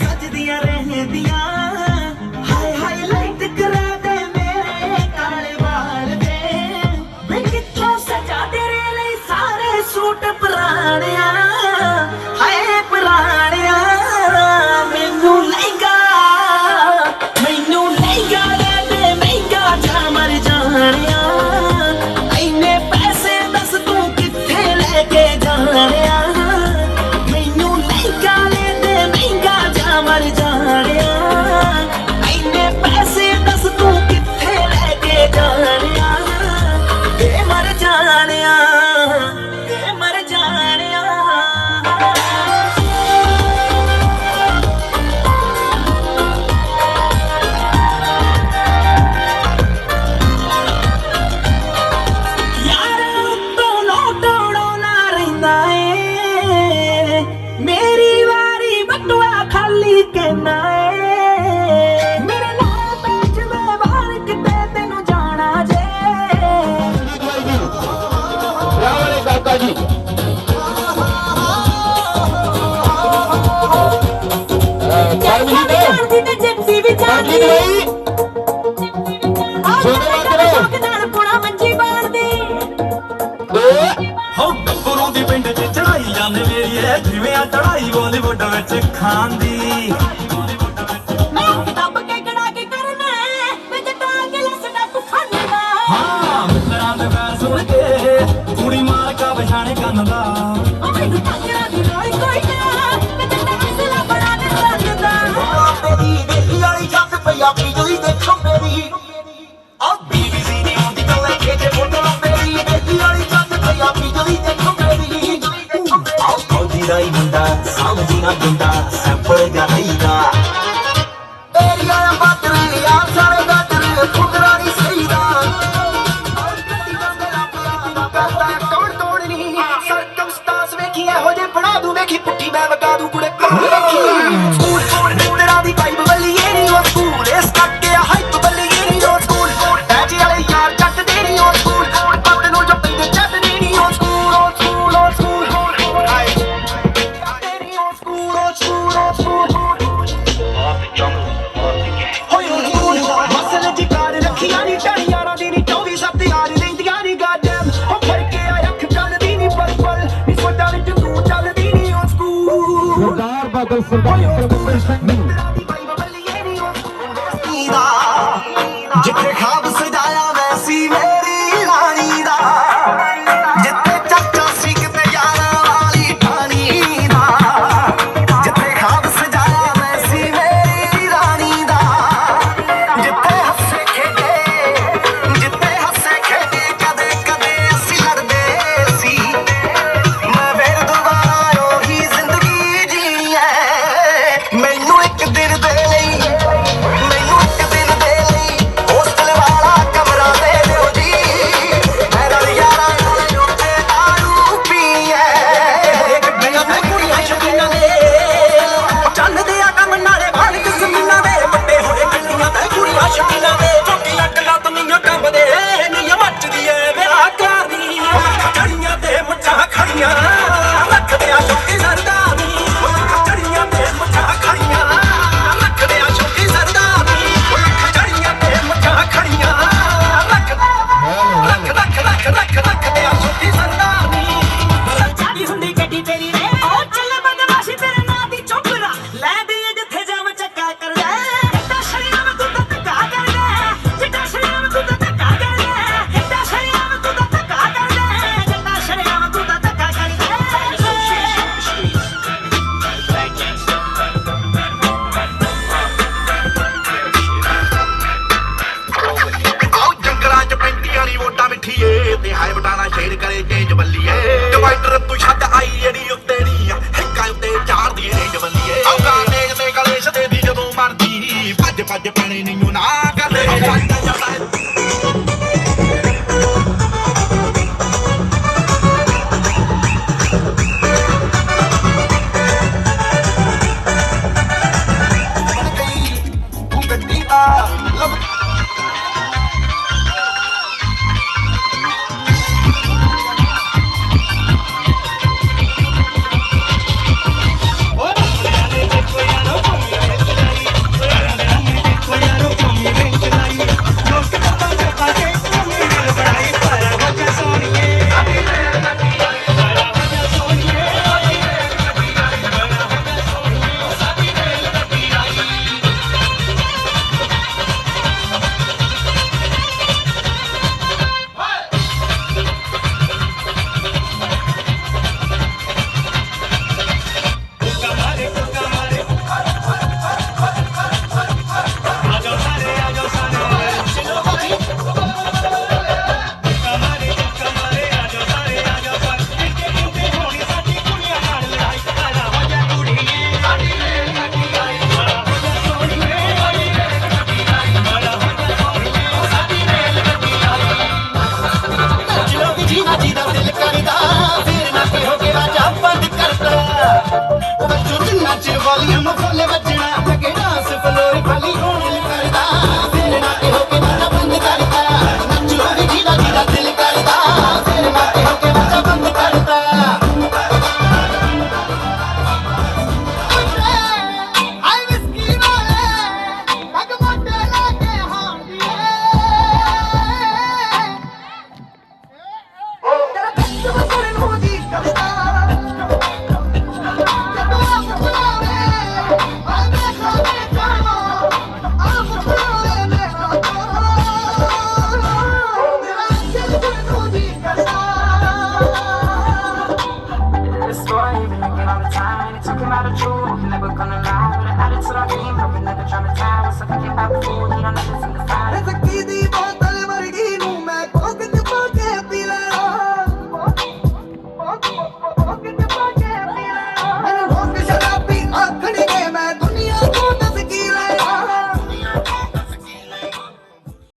S2: ਕੀ ਕਹਿਣਾ ਏ ਮੇਰੇ ਨਾਲ ਬੈਠ ਵੇ ਬਾਹਰ ਕਿਤੇ ਤੈਨੂੰ ਜਾਣਾ ਜੇ
S4: ਵਾਲੇ ਕਾਕਾ ਜੀ
S2: ਕਰਦੀ ਤੇ ਜਿੱਤੀ ਵੀ ਜਾਂਦੀ ਨਾਲ ਪੁਣਾ ਮੰਜੀ ਬਾੜਦੀ
S1: ਹੋ ਗੱਭਰੂ ਦੀ ਪਿੰਡ 'ਚ ਚੜਾਈ ਜਾਂਦੇ ਮੇਰੀਏ ਜਿਵੇਂ ਆ ਚੜਾਈ ਬਾਲੀਵੁੱਡ ਵਿੱਚ ਖਾਂਦੀ
S2: ਮੈਂ ਕਿਤਾਬ ਕੇ ਗੜਾ ਕੇ ਕਰਨਾ ਵਿੱਚ ਟਾਂਗ ਲਸਣਾ ਪੁਖਾਨਾ
S1: ਹਾਂ ਮਿੱਤਰਾਂ ਦੇ ਵੈਰ ਸੁਣ ਕੇ ਕੁੜੀ ਮਾਰ ਕਾ ਬਿਛਾਣੇ ਕੰਨ ਦਾ
S2: ਮੈਨੂੰ ਟਾਂਗਿਆਂ ਦੀ ਲੋੜ ਕੋਈ ਨਾ ਮੈਂ ਤੇ ਹੌਸਲਾ ਬਣਾ ਦੇ ਸਕਦਾ
S8: ਮੇਰੀ ਵੇਖੀ ਵਾਲੀ ਜੱਟ ਪੰਜਾਬੀ ਜੁਈ ਦੇਖੋ ਮੇਰੀ ਆ BBC ਦੀ ਆਉਂਦੀ ਤਾਂ ਲੈ ਕੇ ਜੇ ਫੋਟੋ ਮੇਰੀ ਵੇਖੀ ਵਾਲੀ ਜੱਟ ਪੰਜਾਬੀ ਜੁਈ ਦੇਖੋ ਮੇਰੀ ਆ ਫੌਜੀ ਦਾ ਹੀ ਮੁੰਡਾ ਸਮਝੀ ਨਾ ਗੁੰਡਾ ਸੈਂਪਲ ਜਾ ਰਹੀਦਾ ਤੇਰੀ ਆ ਬਾਤਰ ਯਾਰ ਸਾਰੇ ਗਾਤਰ ਖੁਦਰਾ ਨਹੀਂ ਸਹੀਦਾ ਕੌਣ ਤੋੜਨੀ ਸਰਕਮਸਟਾਂਸ ਵੇਖੀ ਇਹੋ ਜੇ ਬਣਾ ਦੂ ਵੇਖੀ ਪੁੱਠੀ ਮੈਂ ਵਗਾ ਦੂ ਕੁੜੇ ਕੌਣ ਵੇਖੀ ਸਕੂਲ ਤੇਰਾ ਦੀ ਵਾਈਬ ਬੱਲੀਏ ਨਹੀਂ ਉਹ ਸਕੂਲ ਇਸ ਕਰਕੇ ਆ ਹਾਈਪ ਬੱਲੀਏ ਨਹੀਂ ਉਹ ਸਕੂਲ ਐਜੀ ਵਾਲੇ ਯਾਰ ਜੱਟ ਦੇ ਨਹੀਂ ਉਹ ਸਕੂਲ ਪੱਤ ਨੂੰ ਜੋ ਪੈਂਦੇ ਜੱਟ ਦੇ ਨਹੀਂ ਉਹ ਸਕੂਲ ਉਹ ਸਕੂਲ ਉਹ ਸਕੂਲ ਹਾਏ ਤੇਰੀ ਉਹ ਸਕੂਲ ਉਹ ਸਕੂਲ ਉਹ ਸਕੂਲ ਹੋਏ ਉਹ ਸਕੂਲ ਮਸਲ ਜੀ ਕਾਰ ਰੱਖੀਆਂ ਨਹੀਂ ਟਾਣੀ ਯਾਰਾਂ ਦੀ ਨਹੀਂ 24/7 ਯਾਰ ਲੈਂਦੀਆਂ ਨਹੀਂ ਗਾਡਮ ਹੋ ਫੜ ਕੇ ਆ ਅੱਖ ਚੱਲਦੀ ਨਹੀਂ ਪਰਪਲ ਨਹੀਂ ਸੋਚਾਂ ਵਿੱਚ ਤੂੰ ਚੱਲਦੀ ਨਹੀਂ ਉਹ ਸਕੂਲ
S3: ਸਰਦਾਰ ਬਾਦਲ ਸਰਦਾਰ ਪ੍ਰਭੂ ਸਿੰਘ
S8: ਜਿੱਥੇ ਖਾਬ ਸਜਾਇਆ ਵੈਸੀ ਮੇਰੀ ਰਾਣੀ ਦਾ ਜਿੱਥੇ ਚਾਚਾ ਸੀ ਕਿਤੇ ਯਾਰਾਂ ਵਾਲੀ ਠਾਣੀ ਦਾ ਜਿੱਥੇ ਖਾਬ ਸਜਾਇਆ ਵੈਸੀ ਮੇਰੀ ਰਾਣੀ ਦਾ ਜਿੱਥੇ ਹੱਸੇ ਖੇਡੇ ਕਦੇ ਕਦੇ ਅਸੀਂ ਲੜਦੇ ਸੀ ਮੈਂ ਫਿਰ ਦੁਬਾਰਾ ਉਹੀ ਜ਼ਿੰਦਗੀ ਜੀਣੀ ਐ ਮੈਨੂੰ ਇੱਕ ਦਿਨ ਦੇ ਲਈ ਹੋਸਟਲ ਵਾਲਾ ਕਮਰਾ ਦੇ ਦਿਓ ਜੀ ਮੇਰਾ ਯਾਰਾਂ ਨਾਲ ਉੱਤੇ ਦਾਰੂ ਪੀਏ ਗੱਡੀਆਂ ਤੇ ਕੁੜੀਆਂ ਸ਼ਕੀਨਾਂ ਦੇ ਚੱਲਦੇ ਆ ਕੰਮ ਨਾਲੇ ਬਾਲਕ ਜ਼ਮੀਨਾਂ ਦੇ ਵੱਡੇ ਹੋਏ ਗੱਡੀਆਂ ਤੇ ਕੁੜੀਆਂ ਸ਼ਕੀਨਾਂ ਦੇ ਚੌਕੀਆਂ ਗੱਲਾਂ ਤੋਂ ਨਹੀਂ ਕੰਬਦੇ ਨਹੀਂ ਮੱਚਦੀ ਏ ਵਿਆਹ ਕਰਦੀ ਚੜੀਆਂ ਤੇ ਮੁੱਛਾਂ ਖੜੀਆਂ ਰੱਖਦੇ ਆ ਸ਼ੌਕੀ ਸਰਦਾਰੀ ਚੜੀਆਂ ਤੇ ਮੁੱਛਾਂ ਖੜੀਆਂ ਰੱਖਦੇ ਆ ਸ਼ੌਕੀ ਸਰਦਾਰੀ ਚੜੀਆਂ ਤੇ ਮੁੱਛਾਂ ਖੜੀਆਂ ਰੱਖਦੇ ਆ ਸ਼ੌਕੀ ਸਰਦਾਰੀ
S2: ਚਾੜੀ ਹੁੰਦੀ ਗੱਡੀ ਤੇਰੀ ਰੇ ਉਹ ਚੱਲ ਬਦਮਾਸ਼ੀ ਤੇਰੇ ਨਾਂ ਦੀ ਚੋਪਰਾ ਲੈ ਦੇ ਜਿੱਥੇ ਜਾਵਾਂ ਚੱਕਾ ਕਰਦਾ ਇੱਡਾ ਸ਼ਰੀਰ ਤੂੰ ਤਾਂ ਧੱਕਾ ਕਰਦਾ ਜਿੱਡਾ ਸ਼ਰੀਰ ਤੂੰ ਤਾਂ ਧੱਕਾ ਕਰਦਾ ਇੱਡਾ ਸ਼ਰੀਰ ਤੂੰ ਤਾਂ ਧੱਕਾ ਕਰਦਾ ਜਿੱਡਾ ਸ਼ਰੀਰ ਤੂੰ ਤਾਂ ਧੱਕਾ ਕਰਦਾ
S6: ਆਓ ਜੰਗਲਾਂ ਚ ਪੈਂਟੀਆਂ ਵਾਲੀ ਵੋਟਾਂ ਮਿੱਠੀਏ ਤੇ ਹਾਏ ਬਟਾਣਾ ਸ਼ੇਰ ਕਰੇ ਚੇਂਜ ਬੱਲੀਏ ਡਿਵਾਈਡਰ ਤੂੰ ਛੱਡ ਆਈ ਜਿਹੜੀ ਉੱਤੇ ਨਹੀਂ ਆ ਹਿੱਕਾਂ ਉੱਤੇ ਚਾੜਦੀ ਰੇਂਜ ਬੱਲੀਏ ਆਓ ਗਾਣੇ ਤੇ ਕਲੇਸ਼ ਦੇ ਦੀ ਜਦੋਂ ਮਰਦੀ ਭੱਜ ਭੱਜ ਪੈਣੇ ਨਹੀਂ ਨਾ